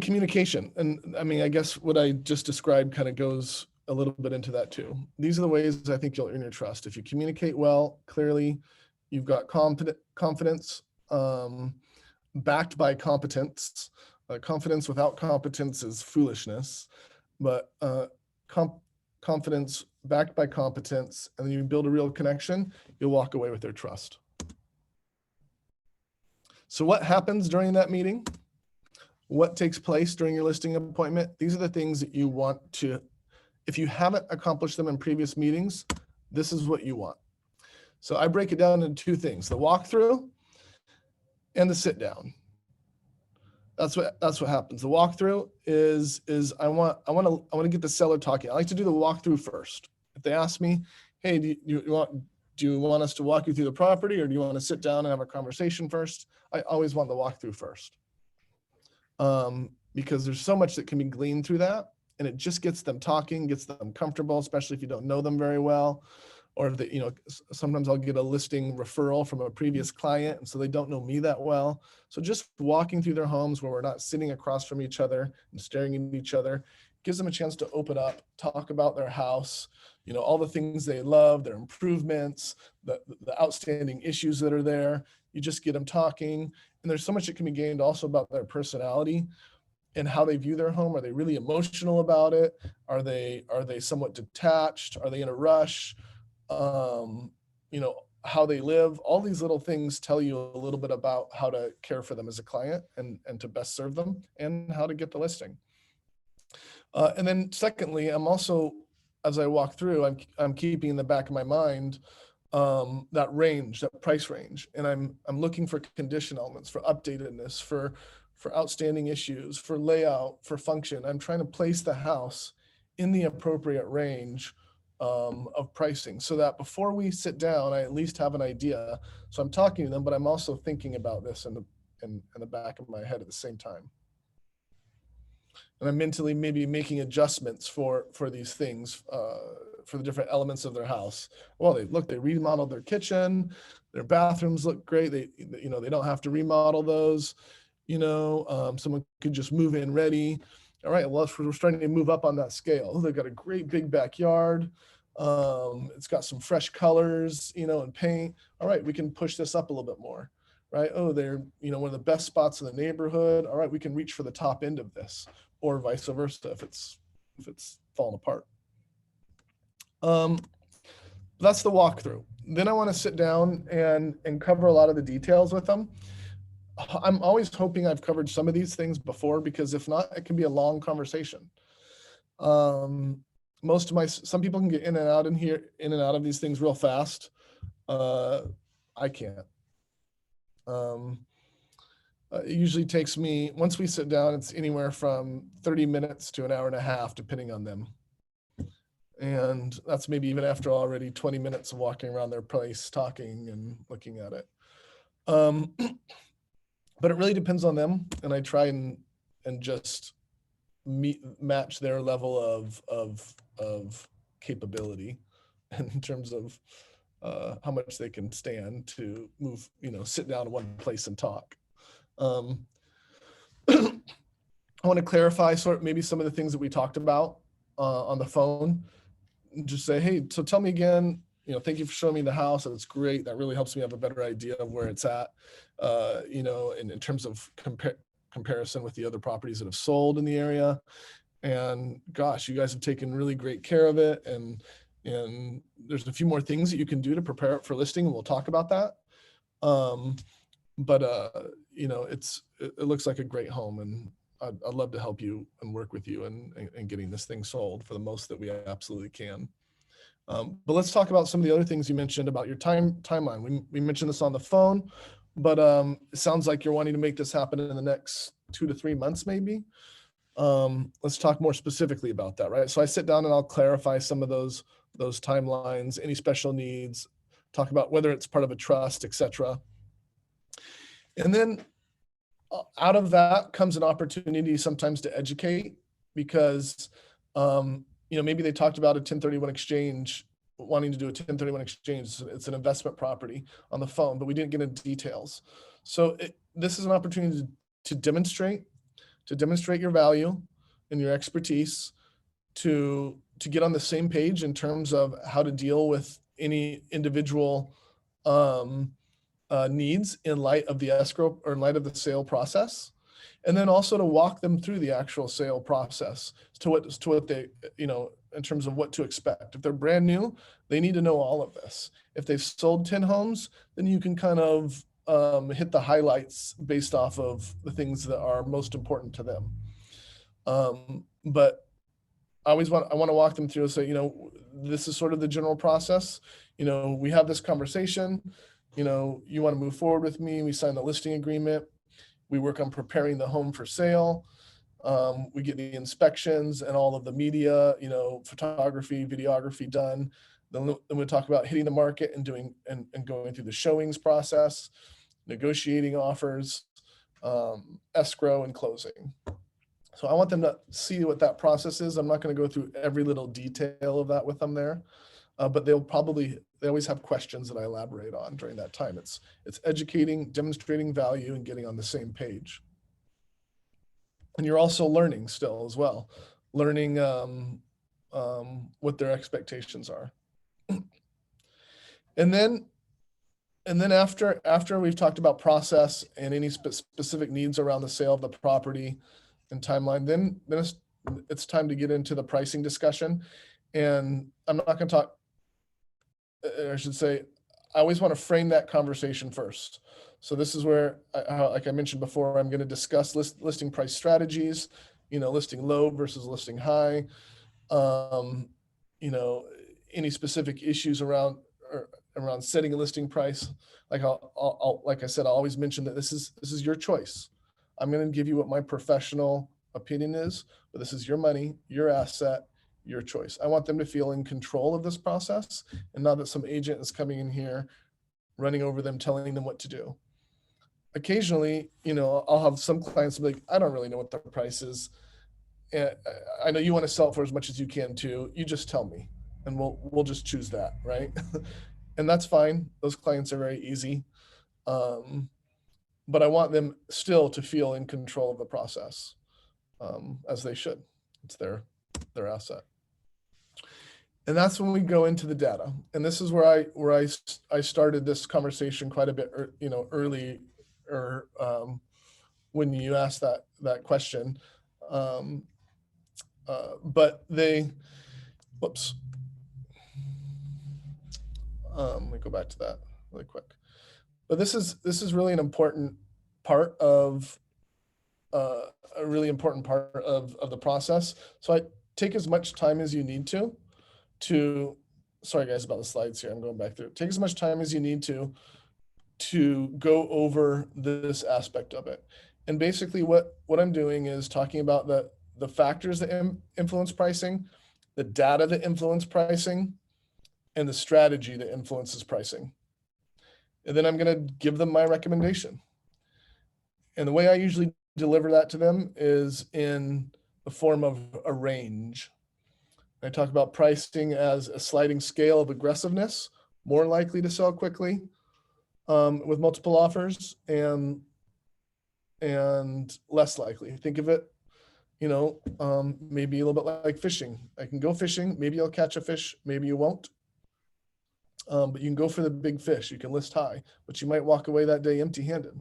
communication. And I mean, I guess what I just described kind of goes a little bit into that too. These are the ways I think you'll earn your trust. If you communicate well, clearly, you've got confidence, backed by competence. Confidence without competence is foolishness, but confidence backed by competence, and then you build a real connection, you'll walk away with their trust. So what happens during that meeting? What takes place during your listing appointment? These are the things that you want to, if you haven't accomplished them in previous meetings, this is what you want. So I break it down into two things: the walkthrough and the sit down. That's what happens. The walkthrough is I want to get the seller talking. I like to do the walkthrough first. If they ask me, hey, do you want us to walk you through the property, or do you want to sit down and have a conversation first? I always want the walkthrough first. Because there's so much that can be gleaned through that, and it just gets them talking, gets them comfortable, especially if you don't know them very well, or if they, sometimes I'll get a listing referral from a previous client, and so they don't know me that well. So just walking through their homes where we're not sitting across from each other and staring at each other gives them a chance to open up, talk about their house, all the things they love, their improvements, the outstanding issues that are there. You just get them talking. And there's so much that can be gained also about their personality and how they view their home. Are they really emotional about it? Are they somewhat detached? Are they in a rush? How they live. All these little things tell you a little bit about how to care for them as a client and to best serve them, and how to get the listing. And then secondly, I'm also, as I walk through, I'm keeping in the back of my mind that range, that price range. And I'm looking for condition elements, for updatedness, for outstanding issues, for layout, for function. I'm trying to place the house in the appropriate range of pricing, so that before we sit down, I at least have an idea. So I'm talking to them, but I'm also thinking about this in the back of my head at the same time. And I'm mentally maybe making adjustments for these things, for the different elements of their house. Well, they remodeled their kitchen, their bathrooms look great. They don't have to remodel those. Someone could just move in ready. All right, well, we're starting to move up on that scale. They've got a great big backyard. It's got some fresh colors, and paint. All right, we can push this up a little bit more, right? Oh, they're, one of the best spots in the neighborhood. All right, we can reach for the top end of this, or vice versa if it's falling apart. That's the walkthrough. Then I want to sit down and cover a lot of the details with them. I'm always hoping I've covered some of these things before, because if not, it can be a long conversation. Some people can get in and out of these things real fast. I can't. It usually takes me, once we sit down, it's anywhere from 30 minutes to an hour and a half, depending on them. And that's maybe even after already 20 minutes of walking around their place, talking and looking at it. But it really depends on them. And I try and just match their level of capability in terms of how much they can stand to move, sit down in one place and talk. I want to clarify maybe some of the things that we talked about on the phone. Just say, hey, so tell me again, thank you for showing me the house. That's great. That really helps me have a better idea of where it's at, in terms of comparison with the other properties that have sold in the area. And gosh, you guys have taken really great care of it. And there's a few more things that you can do to prepare it for listing, and we'll talk about that. It looks like a great home, and I'd love to help you and work with you and getting this thing sold for the most that we absolutely can. But let's talk about some of the other things you mentioned about your timeline. We mentioned this on the phone, but it sounds like you're wanting to make this happen in the next 2 to 3 months, maybe. Let's talk more specifically about that, right? So I sit down and I'll clarify some of those timelines, any special needs, talk about whether it's part of a trust, etc. And then out of that comes an opportunity sometimes to educate, because maybe they talked about a 1031 exchange, wanting to do a 1031 exchange. It's an investment property on the phone, but we didn't get into details. So this is an opportunity to demonstrate your value and your expertise, to get on the same page in terms of how to deal with any individual needs in light of the escrow or in light of the sale process. And then also to walk them through the actual sale process to what they, in terms of what to expect. If they're brand new, they need to know all of this. If they've sold 10 homes, then you can kind of hit the highlights based off of the things that are most important to them. But I want to walk them through and say, this is sort of the general process. We have this conversation, you want to move forward with me. We sign the listing agreement. We work on preparing the home for sale. We get the inspections and all of the media, photography, videography done. Then we talk about hitting the market and doing and going through the showings process, negotiating offers, escrow, and closing. So I want them to see what that process is. I'm not going to go through every little detail of that with them there, but they always have questions that I elaborate on during that time. It's educating, demonstrating value, and getting on the same page. And you're also learning still as well, learning what their expectations are. And then after we've talked about process and any specific needs around the sale of the property and timeline, then it's time to get into the pricing discussion. And I'm not going to talk, I should say, I always want to frame that conversation first. So this is where, like I mentioned before, I'm going to discuss listing price strategies, listing low versus listing high, any specific issues around setting a listing price. Like like I said, I'll always mention that this is your choice. I'm going to give you what my professional opinion is, but this is your money, your asset, your choice. I want them to feel in control of this process, and not that some agent is coming in here, running over them, telling them what to do. Occasionally, I'll have some clients be like, I don't really know what the price is. And I know you want to sell it for as much as you can too. You just tell me, and we'll just choose that, right? And that's fine. Those clients are very easy. But I want them still to feel in control of the process, as they should. It's their asset. And that's when we go into the data. And this is where I started this conversation quite a bit, early, or when you asked that question. But whoops. Let me go back to that really quick. But this is really an important part of a really important part of the process. So I take as much time as you need to sorry guys about the slides here. I'm going back through. Take as much time as you need to go over this aspect of it. And basically what I'm doing is talking about the factors that influence pricing, the data that influence pricing, and the strategy that influences pricing. And then I'm going to give them my recommendation. And the way I usually deliver that to them is in the form of a range. I talk about pricing as a sliding scale of aggressiveness, more likely to sell quickly with multiple offers, and less likely. Think of it, maybe a little bit like fishing. I can go fishing, maybe I'll catch a fish, maybe you won't. But you can go for the big fish, you can list high, but you might walk away that day empty-handed.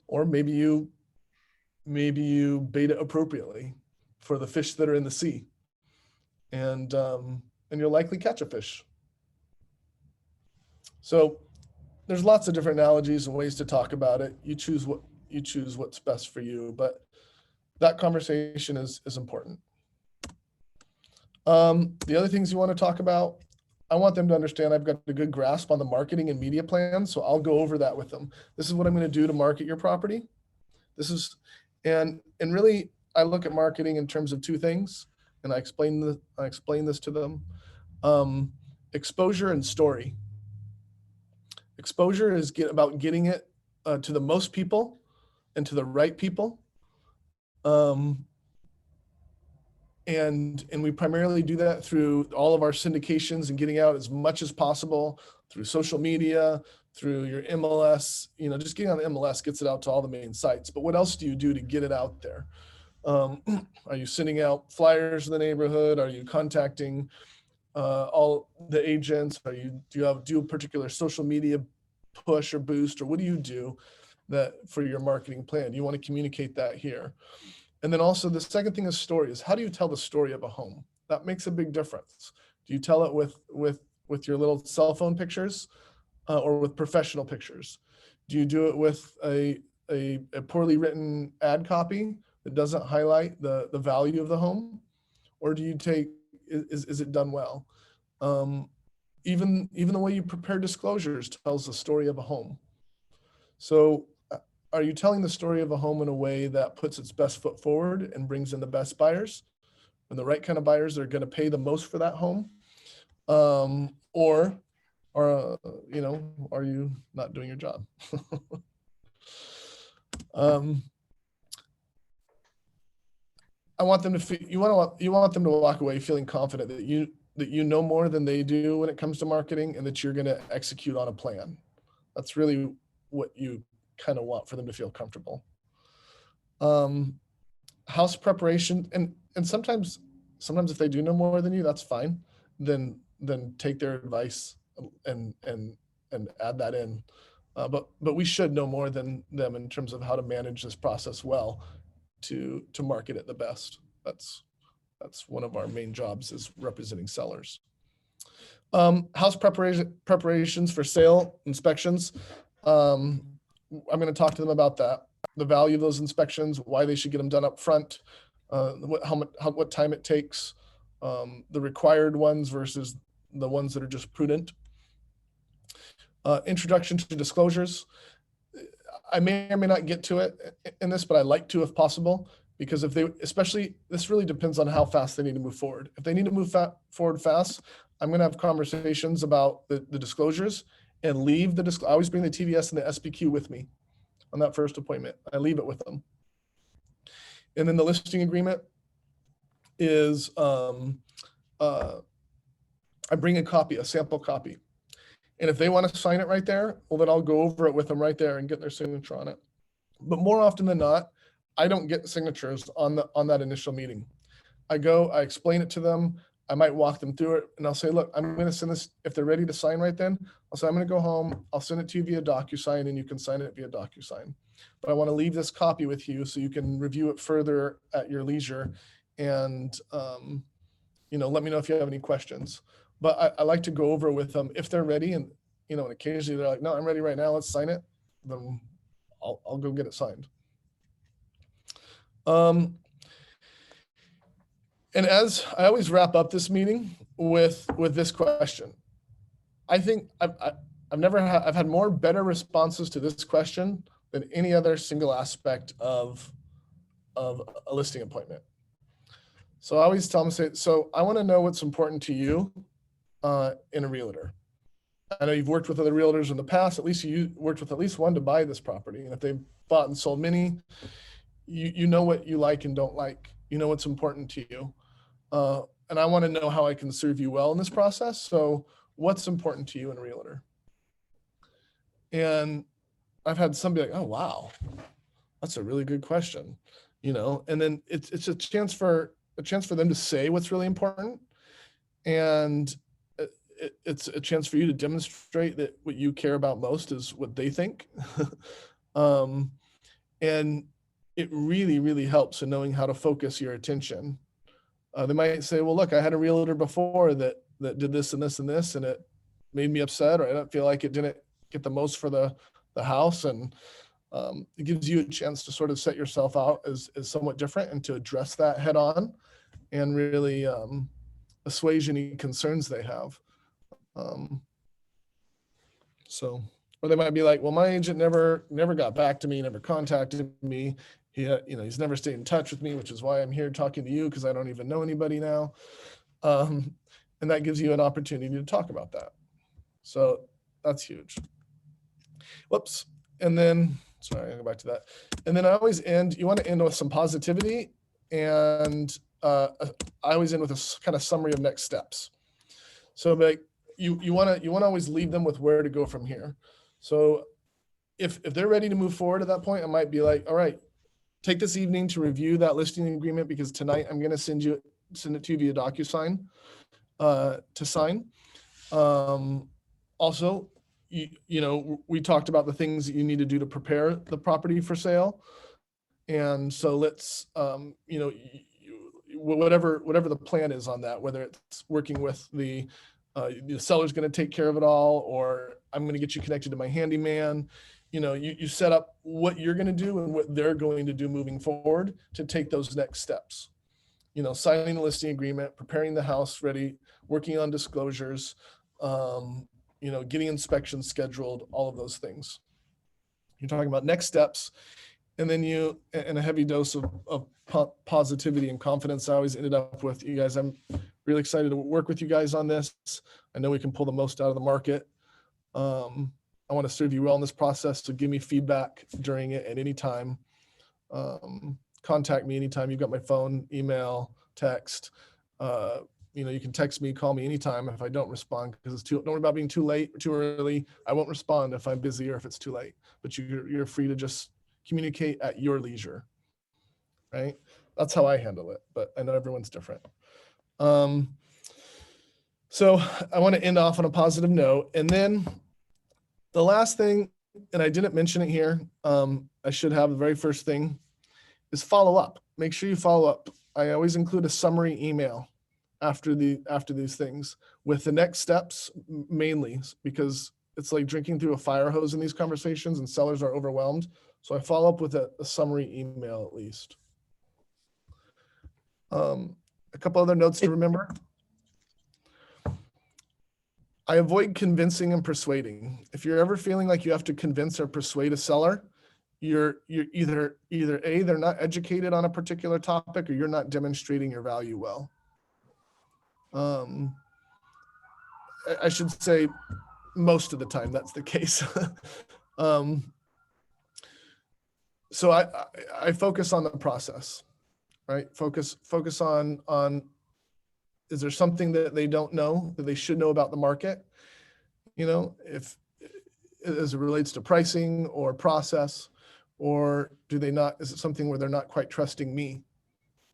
Or maybe you bait it appropriately for the fish that are in the sea, and you'll likely catch a fish. So there's lots of different analogies and ways to talk about it. You choose what's best for you, but that conversation is important. The other things you want to talk about, I want them to understand I've got a good grasp on the marketing and media plan, so I'll go over that with them. This is what I'm going to do to market your property. This is, and really, I look at marketing in terms of two things, and I explain this to them. Exposure and story. Exposure is about getting it to the most people and to the right people. And we primarily do that through all of our syndications and getting out as much as possible through social media, through your MLS. Just getting on the MLS gets it out to all the main sites. But what else do you do to get it out there? Are you sending out flyers in the neighborhood? Are you contacting all the agents? Do you do a particular social media push or boost, or what do you do that for your marketing plan? You want to communicate that here. And then also the second thing is stories. How do you tell the story of a home? That makes a big difference. Do you tell it with your little cell phone pictures or with professional pictures? Do you do it with a poorly written ad copy that doesn't highlight the value of the home? Or do you is it done well? Even the way you prepare disclosures tells the story of a home. So are you telling the story of a home in a way that puts its best foot forward and brings in the best buyers and the right kind of buyers that are going to pay the most for that home? Or are you not doing your job? I want them to you want them to walk away feeling confident that you know more than they do when it comes to marketing, and that you're going to execute on a plan. That's really what you kind of want for them to feel comfortable. House preparation, and sometimes if they do know more than you, that's fine. Then take their advice and add that in. But we should know more than them in terms of how to manage this process well to market it the best. That's one of our main jobs, is representing sellers. House preparations for sale inspections. I'm going to talk to them about that, the value of those inspections, why they should get them done up front, what time it takes, the required ones versus the ones that are just prudent. Introduction to disclosures. I may or may not get to it in this, but I like to if possible, because especially, this really depends on how fast they need to move forward. If they need to move forward fast, I'm going to have conversations about the disclosures and leave I always bring the TDS and the SPQ with me on that first appointment. I leave it with them. And then the listing agreement is, I bring a sample copy. And if they want to sign it right there, well, then I'll go over it with them right there and get their signature on it. But more often than not, I don't get signatures on that initial meeting. I explain it to them. I might walk them through it, and I'll say, look, I'm going to send this. If they're ready to sign right then, I'll say, I'm going to go home. I'll send it to you via DocuSign, and you can sign it via DocuSign. But I want to leave this copy with you so you can review it further at your leisure, and let me know if you have any questions. But I like to go over with them if they're ready, and and occasionally they're like, no, I'm ready right now. Let's sign it. Then I'll go get it signed. And as I always wrap up this meeting with this question, I think I've had more better responses to this question than any other single aspect of a listing appointment. So I always tell them, say, so I want to know what's important to you in a realtor. I know you've worked with other realtors in the past. At least you worked with at least one to buy this property. And if they've bought and sold many, you know what you like and don't like. You know what's important to you. And I want to know how I can serve you well in this process. So what's important to you in a realtor? And I've had somebody like, oh, wow, that's a really good question. You know, and then it's a chance for them to say what's really important. And it's a chance for you to demonstrate that what you care about most is what they think. And it really, really helps in knowing how to focus your attention. They might say, well, look, I had a realtor before that did this and this and this, and it made me upset, or I don't feel like it didn't get the most for the house. And it gives you a chance to sort of set yourself out as somewhat different and to address that head on and really assuage any concerns they have. So, or they might be like, well, my agent never got back to me, never contacted me. He's never stayed in touch with me, which is why I'm here talking to you, because I don't even know anybody now. And that gives you an opportunity to talk about that. So that's huge. Whoops. And then, sorry, I'll go back to that. And then I always you want to end with some positivity. And I always end with a kind of summary of next steps. So like you want to always leave them with where to go from here. So if they're ready to move forward at that point, I might be like, all right, take this evening to review that listing agreement, because tonight I'm going to send it to you via DocuSign to sign. Also, you know, we talked about the things that you need to do to prepare the property for sale. And so let's, you know, whatever the plan is on that, whether it's working with the seller's going to take care of it all, or I'm going to get you connected to my handyman. You know, you set up what you're going to do and what they're going to do moving forward to take those next steps. You know, signing the listing agreement, preparing the house ready, working on disclosures, you know, getting inspections scheduled, all of those things. You're talking about next steps. And then and a heavy dose of positivity and confidence. I always ended up with, you guys, I'm really excited to work with you guys on this. I know we can pull the most out of the market. I want to serve you well in this process, so give me feedback during it at any time. Contact me anytime. You've got my phone, email, text. You know, you can text me, call me anytime if I don't respond, because don't worry about being too late or too early. I won't respond if I'm busy or if it's too late, but you're free to just communicate at your leisure, right? That's how I handle it, but I know everyone's different. So I want to end off on a positive note. And then the last thing, and I didn't mention it here, I should have, the very first thing is follow up. Make sure you follow up. I always include a summary email after these things with the next steps, mainly because it's like drinking through a fire hose in these conversations and sellers are overwhelmed. So I follow up with a summary email at least. A couple other notes to remember. I avoid convincing and persuading. If you're ever feeling like you have to convince or persuade a seller, you're either A, they're not educated on a particular topic, or you're not demonstrating your value well. I should say most of the time that's the case. So I focus on the process, right? Focus on is there something that they don't know that they should know about the market? You know, if as it relates to pricing or process, or is it something where they're not quite trusting me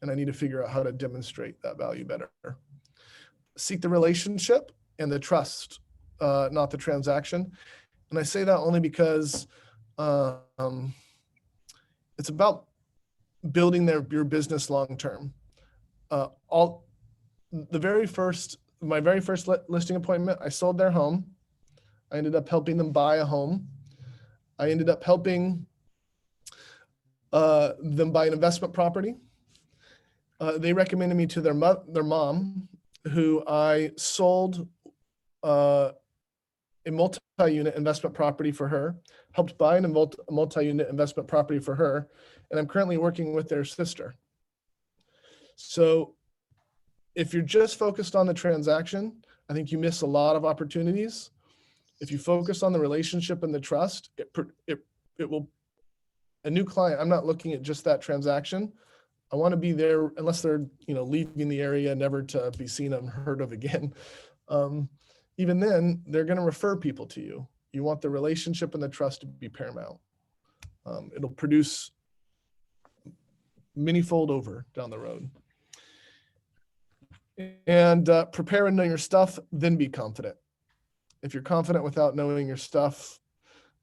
and I need to figure out how to demonstrate that value better? Seek the relationship and the trust, not the transaction. And I say that only because it's about building your business long-term. My very first listing appointment, I sold their home. I ended up helping them buy a home. I ended up helping them buy an investment property. They recommended me to their mom, who I sold a multi-unit investment property for her, helped buy a multi-unit investment property for her, and I'm currently working with their sister. So if you're just focused on the transaction, I think you miss a lot of opportunities. If you focus on the relationship and the trust, it will, a new client, I'm not looking at just that transaction. I want to be there unless they're, leaving the area, never to be seen and heard of again. Even then, they're going to refer people to you. You want the relationship and the trust to be paramount. It'll produce many-fold over down the road. And prepare and know your stuff, then be confident. If you're confident without knowing your stuff,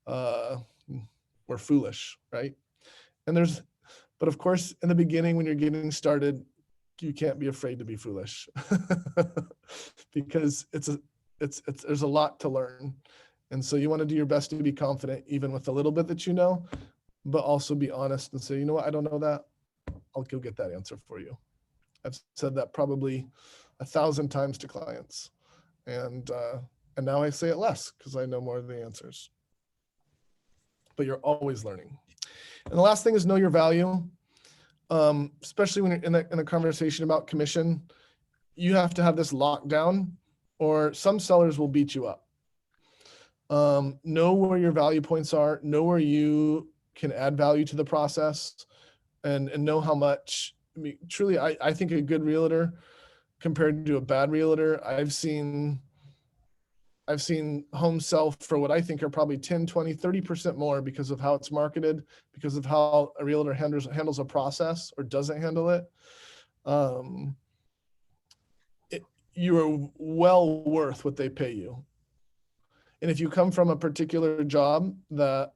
we're foolish, right? But of course, in the beginning, when you're getting started, you can't be afraid to be foolish because there's a lot to learn. And so you want to do your best to be confident, even with a little bit that you know, but also be honest and say, you know what, I don't know that. I'll go get that answer for you. I've said that probably 1,000 times to clients. And now I say it less because I know more of the answers. But you're always learning. And the last thing is know your value. Especially when you're in a conversation about commission, you have to have this locked down or some sellers will beat you up. Know where your value points are, know where you can add value to the process and know how much. I mean, truly, I think a good realtor compared to a bad realtor, I've seen homes sell for what I think are probably 10, 20, 30% more because of how it's marketed, because of how a realtor handles a process or doesn't handle it. You are well worth what they pay you. And if you come from a particular job that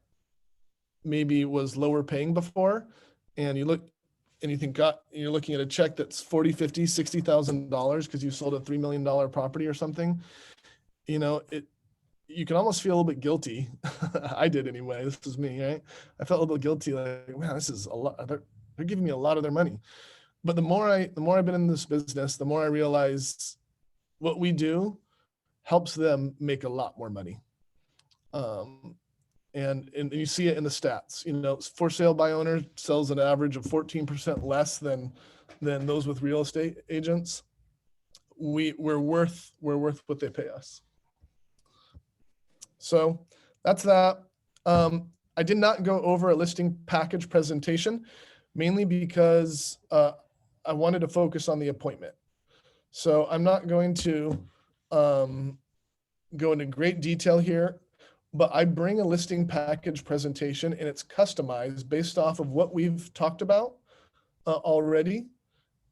maybe was lower paying before, and you look and you think, God, you're looking at a check that's $40, $50, $60,000 because you sold a $3 million property or something, you can almost feel a little bit guilty. I did anyway. This is me, right? I felt a little bit guilty, like, man, this is a lot. They're giving me a lot of their money. But the more I've been in this business, the more I realize what we do helps them make a lot more money. And you see it in the stats. For sale by owner sells an average of 14% less than those with real estate agents. We're worth what they pay us. So that's that. I did not go over a listing package presentation, mainly because I wanted to focus on the appointment. So I'm not going to go into great detail here, but I bring a listing package presentation and it's customized based off of what we've talked about already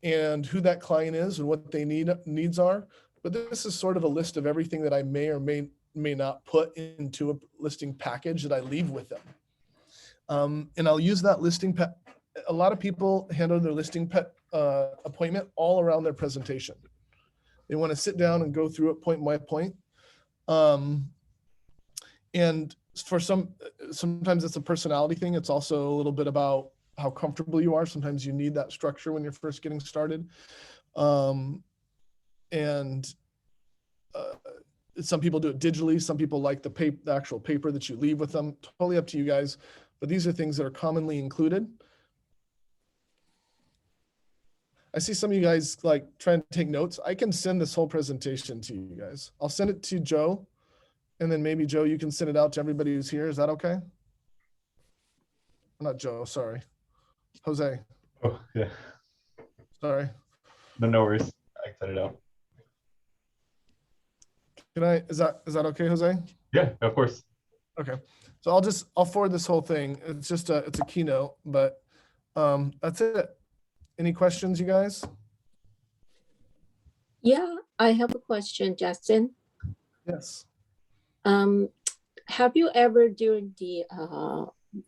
and who that client is and what they needs are. But this is sort of a list of everything that I may or may not put into a listing package that I leave with them. And I'll use that listing. A lot of people handle their listing appointment all around their presentation. They want to sit down and go through it point by point. And for sometimes it's a personality thing. It's also a little bit about how comfortable you are. Sometimes you need that structure when you're first getting started. Some people do it digitally. Some people like the actual paper that you leave with them. Totally up to you guys. But these are things that are commonly included. I see some of you guys like trying to take notes. I can send this whole presentation to you guys. I'll send it to Joe. And then maybe Joe, you can send it out to everybody who's here. Is that okay? Not Joe, sorry. Jose. Oh, yeah. Sorry. No worries. I can send it out. Is that okay, Jose? Yeah, of course. Okay. So I'll forward this whole thing. It's just it's a keynote, but that's it. Any questions, you guys? Yeah, I have a question, Justin. Yes. Have you ever, during the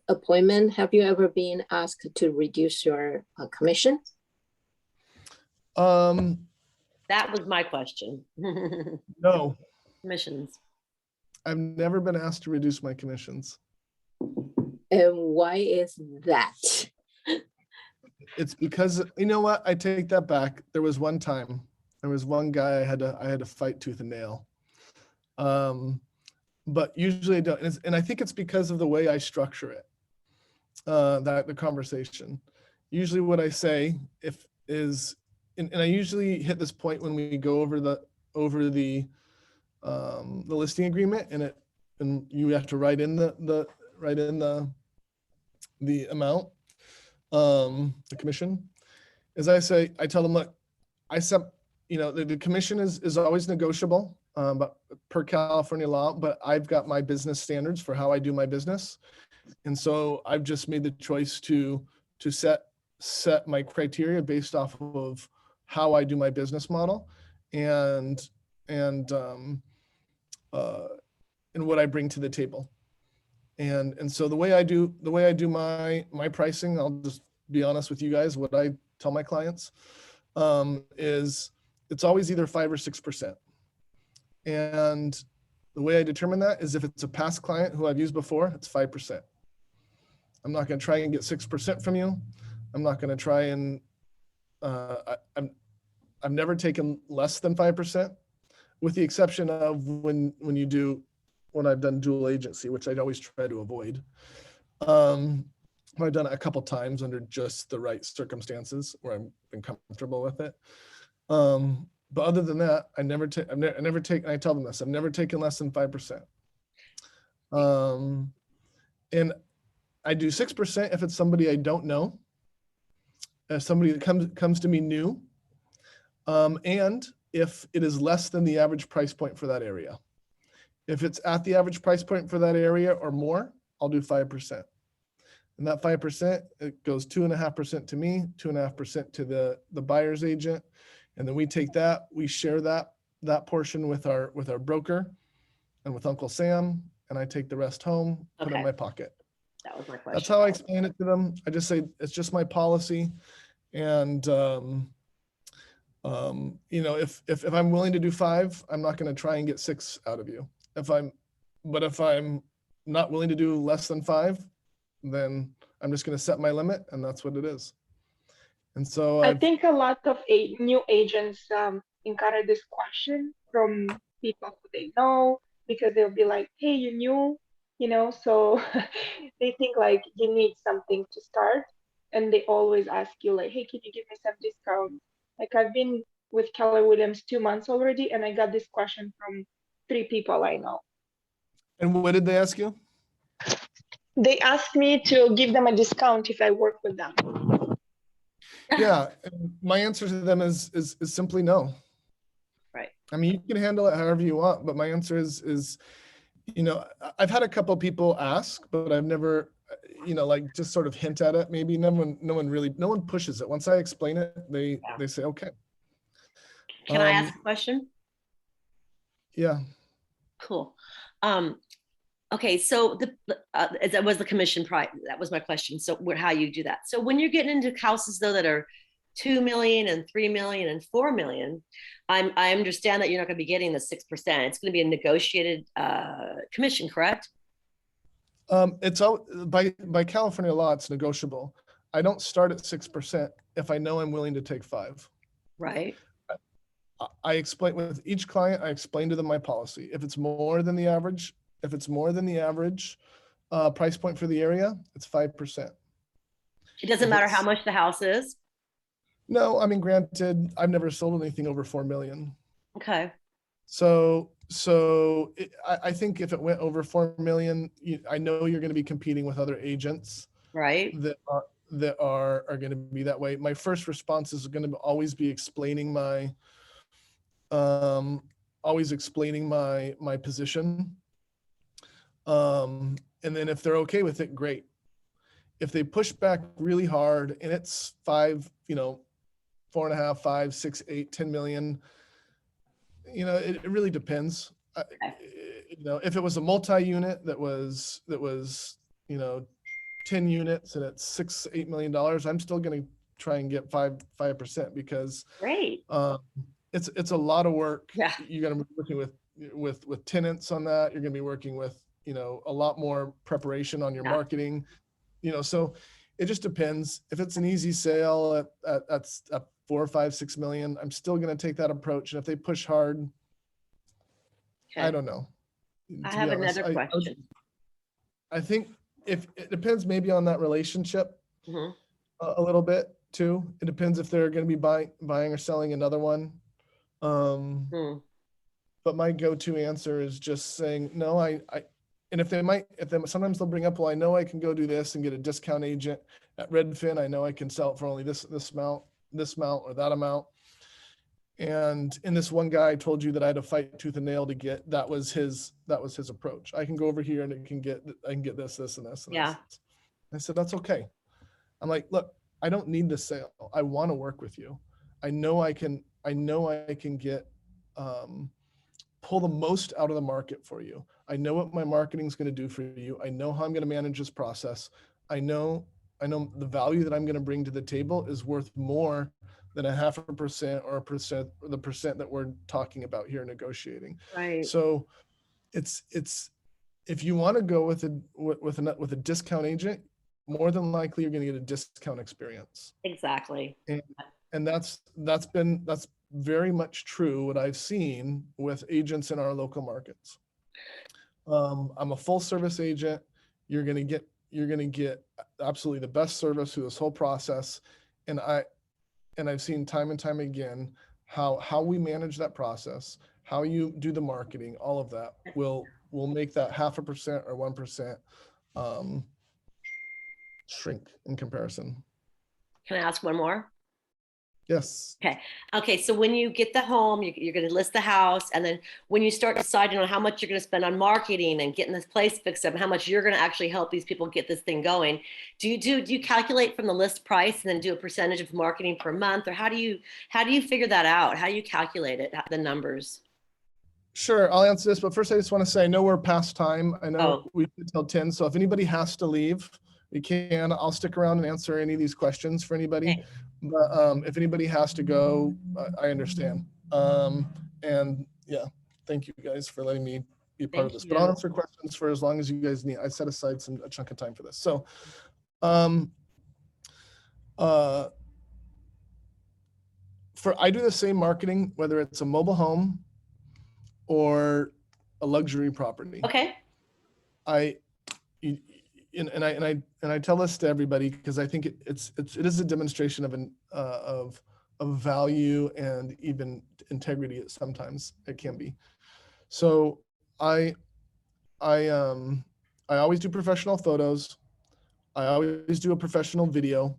appointment, have you ever been asked to reduce your commission? That was my question. No. Commissions. I've never been asked to reduce my commissions. And why is that? It's because, you know what? I take that back. There was one time, there was one guy I had to fight tooth and nail. But usually I don't. And I think it's because of the way I structure it, the conversation. Usually what I say is and I usually hit this point when we go over the listing agreement, and you have to write in the amount, the commission. As I say, I tell them, look, the commission is always negotiable, but per California law, but I've got my business standards for how I do my business. And so I've just made the choice to set my criteria based off of how I do my business model and what I bring to the table. And so the way I do my pricing, I'll just be honest with you guys, what I tell my clients, is it's always either 5 or 6%. And the way I determine that is if it's a past client who I've used before, it's 5%. I'm not going to try and get 6% from you. I'm not going to try and I've never taken less than 5%, with the exception of when I've done dual agency, which I'd always try to avoid. I've done it a couple times under just the right circumstances where I've been comfortable with it. But other than that, I never take, and I tell them this, I've never taken less than 5%. And I do 6% if it's somebody I don't know, as somebody that comes to me new, and if it is less than the average price point for that area. If it's at the average price point for that area or more, I'll do 5%. And that 5%, it goes 2.5% to me, 2.5% to the buyer's agent. And then we take that, we share that portion with our broker and with Uncle Sam, and I take the rest home, put it in my pocket. That was my question. That's how I explain it to them. I just say, it's just my policy. And, if I'm willing to do 5, I'm not going to try and get 6 out of you. If I'm not willing to do less than 5, then I'm just going to set my limit, and that's what it is. And so I think a lot of new agents encounter this question from people who they know, because they'll be like, hey, you new, so they think like you need something to start, and they always ask you like, hey, can you give me some discount? Like, I've been with Keller Williams 2 months already, and I got this question from 3 people I know. And what did they ask you? They asked me to give them a discount if I work with them. Yeah, and my answer to them is simply no. Right. I mean, you can handle it however you want, but my answer is, I've had a couple people ask, but I've never, like just sort of hint at it. Maybe no one pushes it. Once I explain it, they say, okay. Can I ask a question? Yeah. Cool. Okay, so that was the commission price. That was my question. So how you do that? So when you're getting into houses though that are 2 million and 3 million and 4 million, I understand that you're not going to be getting the 6%. It's going to be a negotiated commission, correct? It's all by California law, it's negotiable. I don't start at 6% if I know I'm willing to take 5. Right. I explain with each client, I explain to them my policy. If it's more than the average, price point for the area, it's 5%. It doesn't matter how much the house is. No, I mean, granted, I've never sold anything over 4 million. Okay. So I think if it went over 4 million, I know you're going to be competing with other agents, right? That are going to be that way. My first response is going to always be explaining my position. And then if they're okay with it, great. If they push back really hard and it's 5, 4.5, 5, 6, 8, 10 million, it really depends. If it was a multi-unit that was 10 units and it's $6-8 million, I'm still going to try and get 5% because great. It's a lot of work. Yeah. You're going to be working with tenants on that. You're going to be working with, a lot more preparation on your marketing, so it just depends. If it's an easy sale at 4, 5, 6 million, I'm still going to take that approach. And if they push hard, okay. I don't know. I have another question. I think if it depends maybe on that relationship a little bit too. It depends if they're going to be buying or selling another one. But my go-to answer is just saying, no, and if they sometimes they'll bring up, well, I know I can go do this and get a discount agent at Redfin. I know I can sell it for only this amount or that amount. And in this one guy I told you that I had to fight tooth and nail to get, that was his approach. I can go over here and I can get this, and this. And Yeah. this. I said, that's okay. I'm like, look, I don't need the sale. I want to work with you. I know I can get, pull the most out of the market for you. I know what my marketing is going to do for you. I know how I'm going to manage this process. I know the value that I'm going to bring to the table is worth more than 0.5% or 1%, or the percent that we're talking about here negotiating. Right. So it's if you want to go with a discount agent, more than likely you're going to get a discount experience. Exactly. And that's very much true what I've seen with agents in our local markets. I'm a full service agent. You're going to get absolutely the best service through this whole process. And I've seen time and time again how we manage that process, how you do the marketing, all of that will make that 0.5% or 1% shrink in comparison. Can I ask one more? Yes. Okay. So when you get the home, you're going to list the house. And then when you start deciding on how much you're going to spend on marketing and getting this place fixed up and how much you're going to actually help these people get this thing going, do you calculate from the list price and then do a percentage of marketing per month? Or how do you figure that out? How do you calculate it, the numbers? Sure, I'll answer this, but first I just want to say I know we're past time. I know Oh. we did till 10, so if anybody has to leave, we can. I'll stick around and answer any of these questions for anybody. Okay. But if anybody has to go, I understand. And yeah, thank you guys for letting me be a part of this. But I'll answer questions for as long as you guys need. I set aside a chunk of time for this. So, I do the same marketing, whether it's a mobile home or a luxury property. Okay. I tell this to everybody because I think it is a demonstration of value and even integrity. Sometimes it can be. So I always do professional photos. I always do a professional video,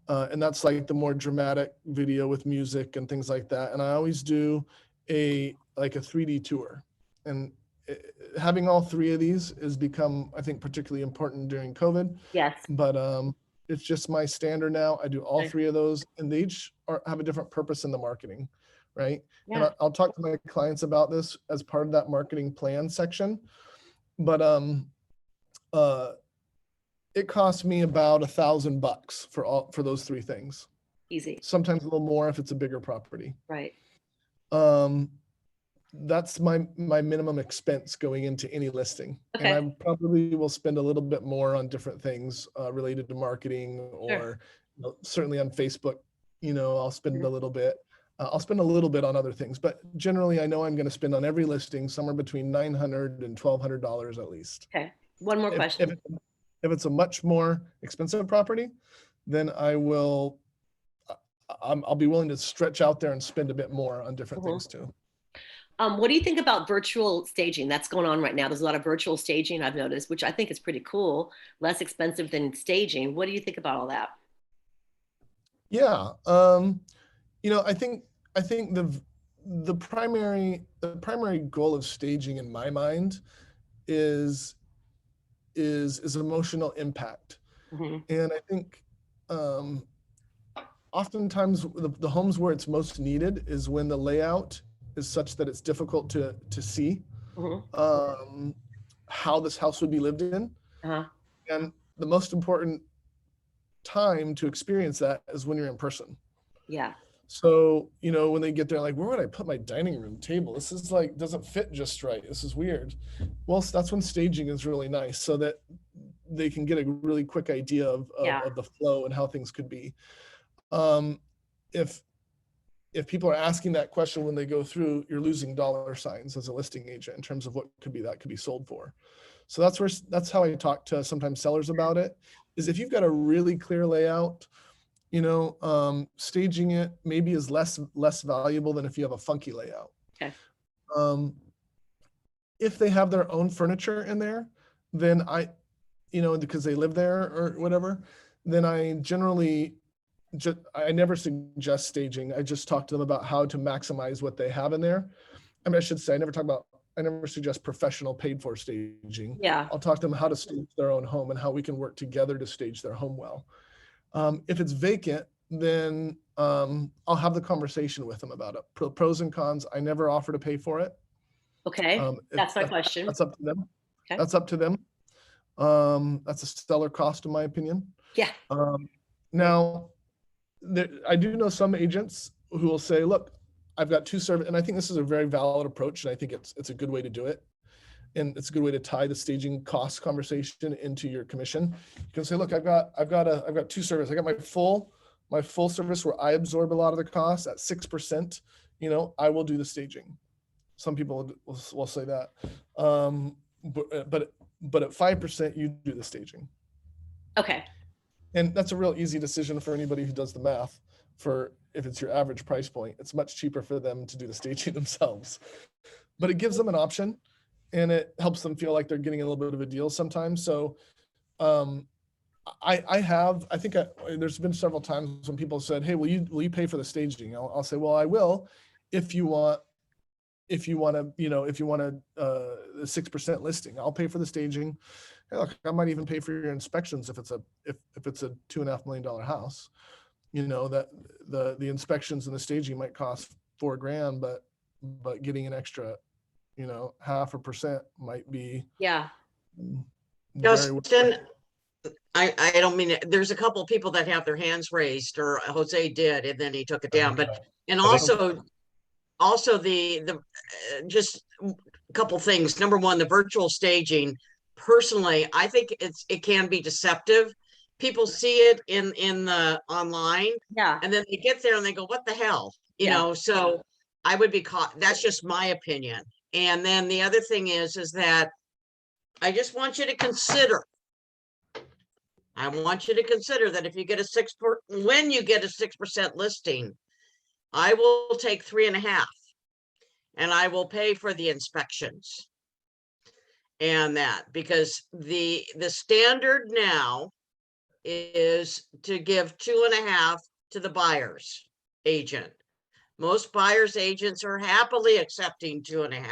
and that's like the more dramatic video with music and things like that. And I always do a 3D tour, and having all three of these has become, I think, particularly important during COVID. Yes. But it's just my standard now. I do all three of those, and they each have a different purpose in the marketing, right? Yeah. And I'll talk to my clients about this as part of that marketing plan section. But it costs me about $1,000 for those three things. Easy. Sometimes a little more if it's a bigger property. Right. That's my minimum expense going into any listing. Okay. And I probably will spend a little bit more on different things related to marketing, or certainly on Facebook, I'll spend a little bit. I'll spend a little bit on other things, but generally I know I'm going to spend on every listing somewhere between $900 and $1,200 at least. Okay. One more question. If it's a much more expensive property, then I'll be willing to stretch out there and spend a bit more on different things too. What do you think about virtual staging? That's going on right now. There's a lot of virtual staging I've noticed, which I think is pretty cool, less expensive than staging. What do you think about all that? Yeah. I think the primary goal of staging in my mind is emotional impact. And I think oftentimes the homes where it's most needed is when the layout is such that it's difficult to see how this house would be lived in. And the most important time to experience that is when you're in person. Yeah. So, when they get there, like, where would I put my dining room table? This is doesn't fit just right. This is weird. Well, that's when staging is really nice, so that they can get a really quick idea of the flow and how things could be. If people are asking that question when they go through, you're losing dollar signs as a listing agent in terms of what could be sold for. So that's how I talk to sometimes sellers about it, is if you've got a really clear layout staging it maybe is less valuable than if you have a funky layout. Okay. If they have their own furniture in there, then because they live there or whatever, then I generally I never suggest staging. I just talk to them about how to maximize what they have in there. I mean, I should say, I never suggest professional paid for staging. Yeah. I'll talk to them how to stage their own home and how we can work together to stage their home well. If it's vacant, then I'll have the conversation with them about it. Pros and cons. I never offer to pay for it. Okay. That's my question. That's up to them. Okay. That's up to them. That's a stellar cost, in my opinion. Yeah. Now, I do know some agents who will say, look, I've got two service, and I think this is a very valid approach, and I think it's a good way to do it. And it's a good way to tie the staging cost conversation into your commission. You can say, look, I've got two services. I got my full service where I absorb a lot of the costs at 6%, I will do the staging. Some people will say that. But at 5%, you do the staging. Okay. And that's a real easy decision for anybody who does the math. For if it's your average price point, it's much cheaper for them to do the staging themselves. But it gives them an option, and it helps them feel like they're getting a little bit of a deal sometimes. So there's been several times when people said, hey, will you pay for the staging? I'll say, well, I will if you want a 6% listing. I'll pay for the staging. Hey, look, I might even pay for your inspections if it's a $2.5 million house. That the inspections and the staging might cost $4,000, but getting an extra 0.5% might be Justin, I don't mean it. There's a couple of people that have their hands raised, or Jose did, and then he took it down. And also the just a couple things. Number one, the virtual staging. Personally, I think it can be deceptive. People see it in the online, and then they get there and they go, "What the hell?" So I would be caught. That's just my opinion. And then the other thing is that I just want you to consider. I want you to consider that if you get when you get a 6% listing, I will take 3.5%, and I will pay for the inspections and that, because the standard now is to give 2.5% to the buyer's agent. Most buyer's agents are happily accepting 2.5%.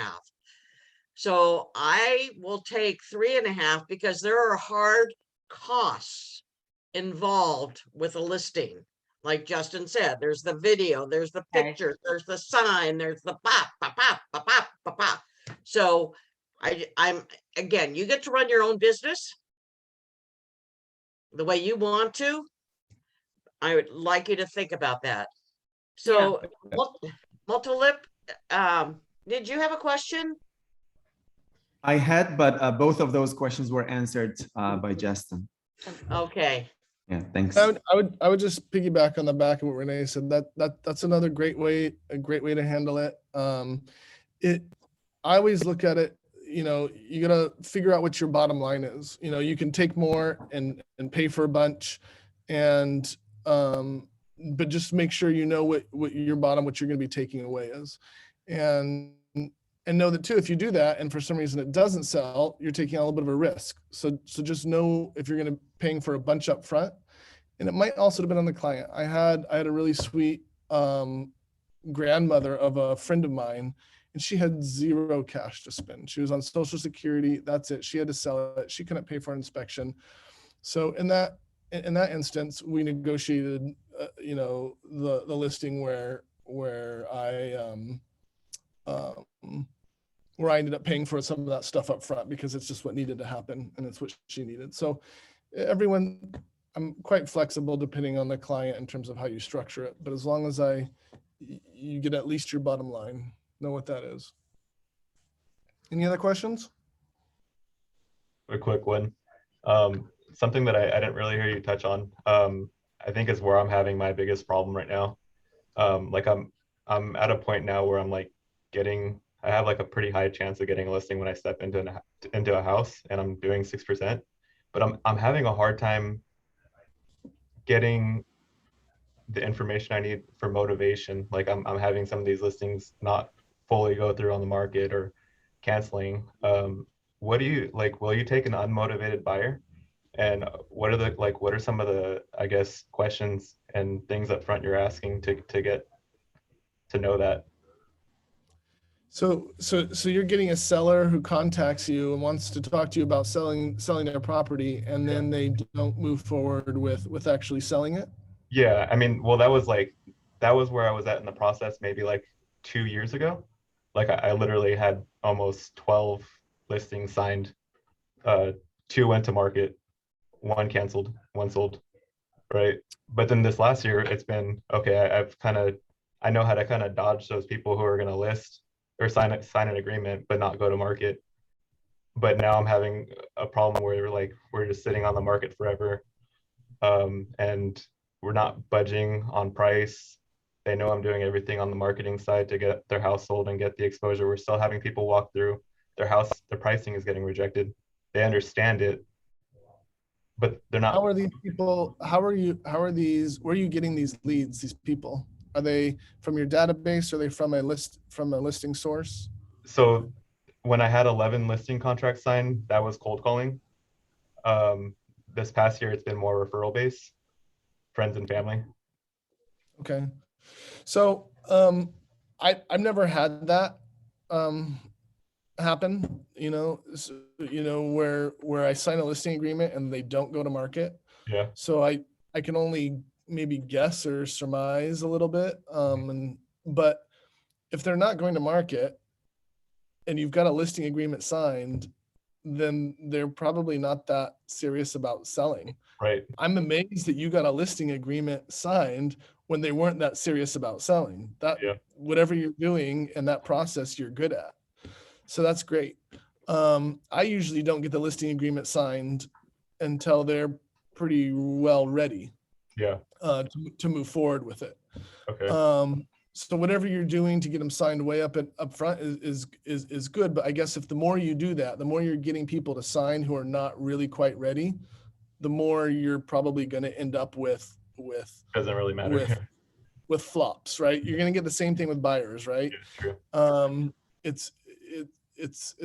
So I will take 3.5% because there are hard costs involved with a listing. Like Justin said, there's the video, there's the pictures, there's the sign, there's the pop, pop, pop, pop, pop, pop, pop. So I'm again, you get to run your own business the way you want to. I would like you to think about that. So Multilip, did you have a question? I had, but both of those questions were answered by Justin. Okay. Yeah, thanks. I would just piggyback on the back of what Renee said. That's another great way to handle it. I always look at it, you gotta figure out what your bottom line is. You can take more and pay for a bunch, and but just make sure what you're going to be taking away is, and know that too, if you do that and for some reason it doesn't sell, you're taking a little bit of a risk. So just know if you're going to paying for a bunch up front, and it might also depend on the client. I had a really sweet grandmother of a friend of mine, and she had zero cash to spend. She was on Social Security. That's it. She had to sell it. She couldn't pay for an inspection. So in that instance, we negotiated, the listing where I ended up paying for some of that stuff up front because it's just what needed to happen and it's what she needed. So I'm quite flexible depending on the client in terms of how you structure it. But as long as you get at least your bottom line, know what that is. Any other questions? A quick one. Something that I didn't really hear you touch on, I think is where I'm having my biggest problem right now. Like I'm at a point now where I'm like I have like a pretty high chance of getting a listing when I step into a house, and I'm doing 6%, but I'm having a hard time getting the information I need for motivation. Like I'm having some of these listings not fully go through on the market or canceling. What do you like? Will you take an unmotivated buyer? And what are some of the, I guess, questions and things up front you're asking to get to know that? So you're getting a seller who contacts you and wants to talk to you about selling their property, and then they don't move forward with actually selling it? Yeah, I mean, well, that was where I was at in the process maybe like 2 years ago. Like I literally had almost 12 listings signed. Two went to market, one canceled, one sold, right? But then this last year, it's been okay. I know how to kind of dodge those people who are going to list or sign an agreement but not go to market. But now I'm having a problem where like we're just sitting on the market forever, and we're not budging on price. They know I'm doing everything on the marketing side to get their house sold and get the exposure. We're still having people walk through their house. Their pricing is getting rejected. They understand it, but they're not. How are these people, how are these, where are you getting these leads, these people? Are they from your database? Are they from a listing source? So when I had 11 listing contracts signed, that was cold calling. This past year, it's been more referral based, friends and family. Okay. So I've never had that happen, where I sign a listing agreement and they don't go to market. Yeah, So I can only maybe guess or surmise a little bit. But if they're not going to market and you've got a listing agreement signed, then they're probably not that serious about selling. right. I'm amazed that you got a listing agreement signed when they weren't that serious about selling. That Yeah, whatever you're doing in that process, you're good at. So that's great. I usually don't get the listing agreement signed until they're pretty well ready yeah. to move forward with it. Okay. So whatever you're doing to get them signed way up front is good. But I guess if the more you do that, the more you're getting people to sign who are not really quite ready, the more you're probably going to end up with Doesn't really matter. with flops, right? You're going to get the same thing with buyers, right? Yeah, true. It's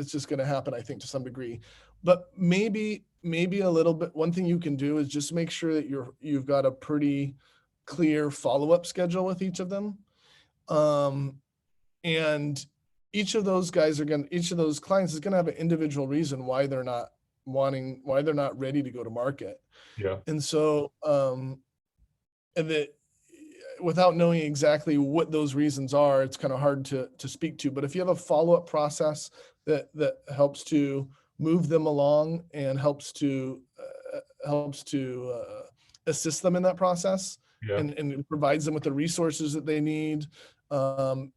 just going to happen, I think, to some degree. But maybe a little bit. One thing you can do is just make sure that you've got a pretty clear follow-up schedule with each of them. And each of those clients is going to have an individual reason why they're not ready to go to market. Yeah, And so, and that without knowing exactly what those reasons are, it's kind of hard to speak to. But if you have a follow-up process that helps to move them along and helps to assist them in that process, yeah. and provides them with the resources that they need, then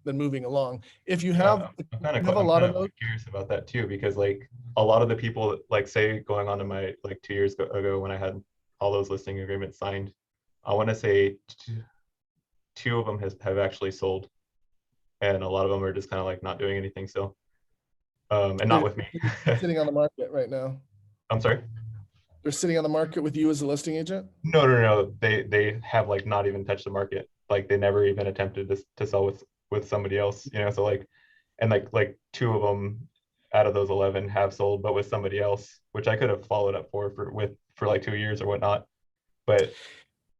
moving along. If you have, I'm kind a lot of of those. curious about that too, because like a lot of the people, like say going on to my like 2 years ago when I had all those listing agreements signed, I want to say two of them have actually sold, and a lot of them are just kind of like not doing anything still, and not with me. Sitting on the market right now. I'm sorry. They're sitting on the market with you as a listing agent? No. They have like not even touched the market. Like they never even attempted to sell with somebody else. So like, and like two of them out of those 11 have sold, but with somebody else, which I could have followed up for like 2 years or whatnot. But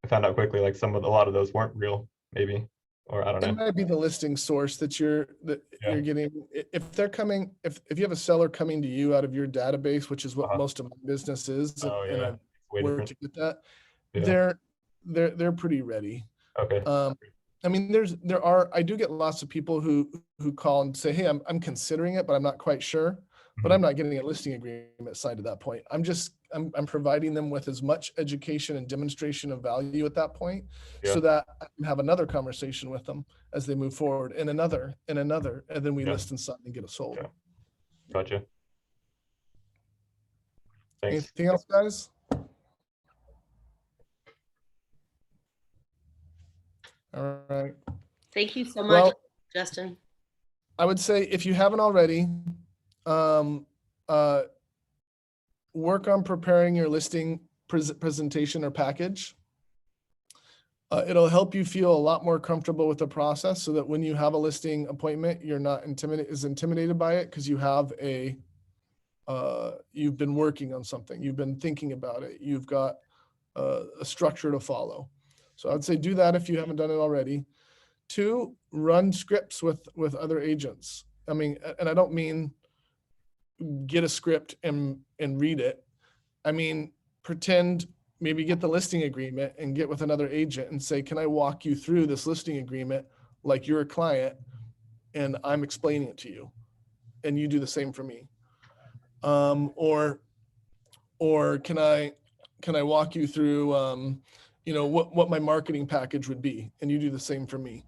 I found out quickly like a lot of those weren't real, maybe, or I don't It know. might be the listing source that you're getting. If they're coming, if you have a seller coming to you out of your database, which is what most of my business is, Oh and yeah, I've way worked different. to get that, Yeah. they're pretty ready. Okay. I mean, I do get lots of people who call and say, hey, I'm considering it, but I'm not quite sure. But I'm not getting a listing agreement signed at that point. I'm providing them with as much education and demonstration of value at that point, Yeah. so that I can have another conversation with them as they move forward, and another, and then we Yeah. list and sign and get it sold. Yeah. Gotcha. Thanks. Anything else, guys? All right. Thank you so much, Well, Justin. I would say if you haven't already, work on preparing your listing presentation or package. It'll help you feel a lot more comfortable with the process so that when you have a listing appointment, you're not intimidated by it because you have you've been working on something, you've been thinking about it, you've got a structure to follow. So I'd say do that if you haven't done it already. 2, run scripts with other agents. I mean, and I don't mean get a script and read it. I mean, pretend, maybe get the listing agreement and get with another agent and say, can I walk you through this listing agreement like you're a client and I'm explaining it to you and you do the same for me. Or can I walk you through, what my marketing package would be and you do the same for me.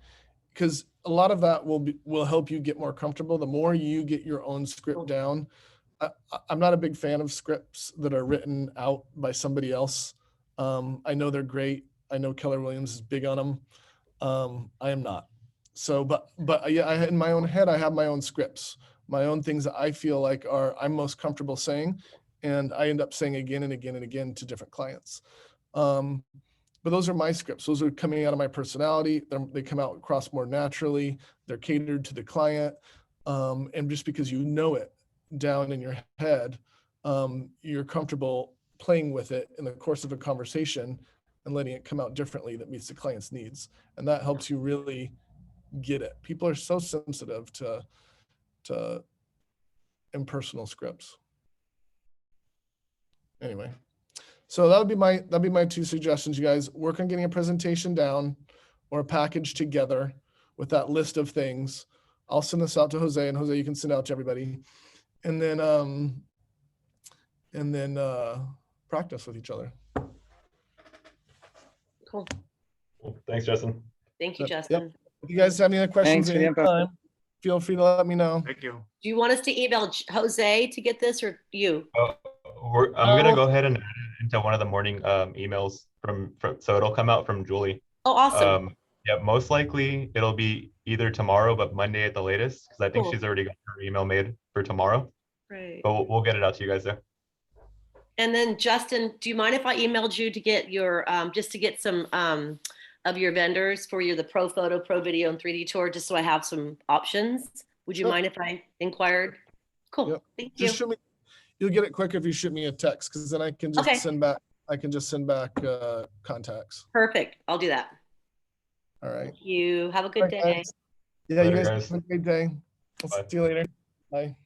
Because a lot of that will help you get more comfortable. The more you get your own script down. I'm not a big fan of scripts that are written out by somebody else. I know they're great. I know Keller Williams is big on them. I am not. So, but yeah, in my own head, I have my own scripts, my own things that I feel like I'm most comfortable saying, and I end up saying again and again and again to different clients. But those are my scripts. Those are coming out of my personality. They come out across more naturally. They're catered to the client. And just because you know it down in your head, you're comfortable playing with it in the course of a conversation and letting it come out differently that meets the client's needs. And that helps you really get it. People are so sensitive to impersonal scripts. Anyway. So that'll be my 2 suggestions, you guys. Work on getting a presentation down or a package together with that list of things. I'll send this out to Jose, and Jose, you can send out to everybody. And then practice with each other. Cool. Well, thanks, Justin. Thank you, Yep. Justin. If you guys have any other questions Thanks for the info. anytime, feel free to let me know. Thank you. Do you want us to email Jose to get this or you? I'm gonna go ahead and add it into one of the morning emails from so it'll come out from Julie. Oh, awesome. Yeah, most likely it'll be either tomorrow, but Monday at the latest, because I think Cool. she's already got her email made for tomorrow. Great. But we'll get it out to you guys there. And then Justin, do you mind if I emailed you to get your, just to get some of your vendors for the Pro Photo, Pro Video, and 3D Tour, just so I have some options? Would you Sure. mind if I inquired? Cool. Yep. Thank you. Just shoot me. You'll get it quicker if you shoot me a text, because then I can just Okay. send back. I can just send back contacts. Perfect. I'll do that. All right. Thank you. Have a good All right, day. guys. Yeah, you Later, guys guys. have a great day. I'll Bye. see you later. Bye.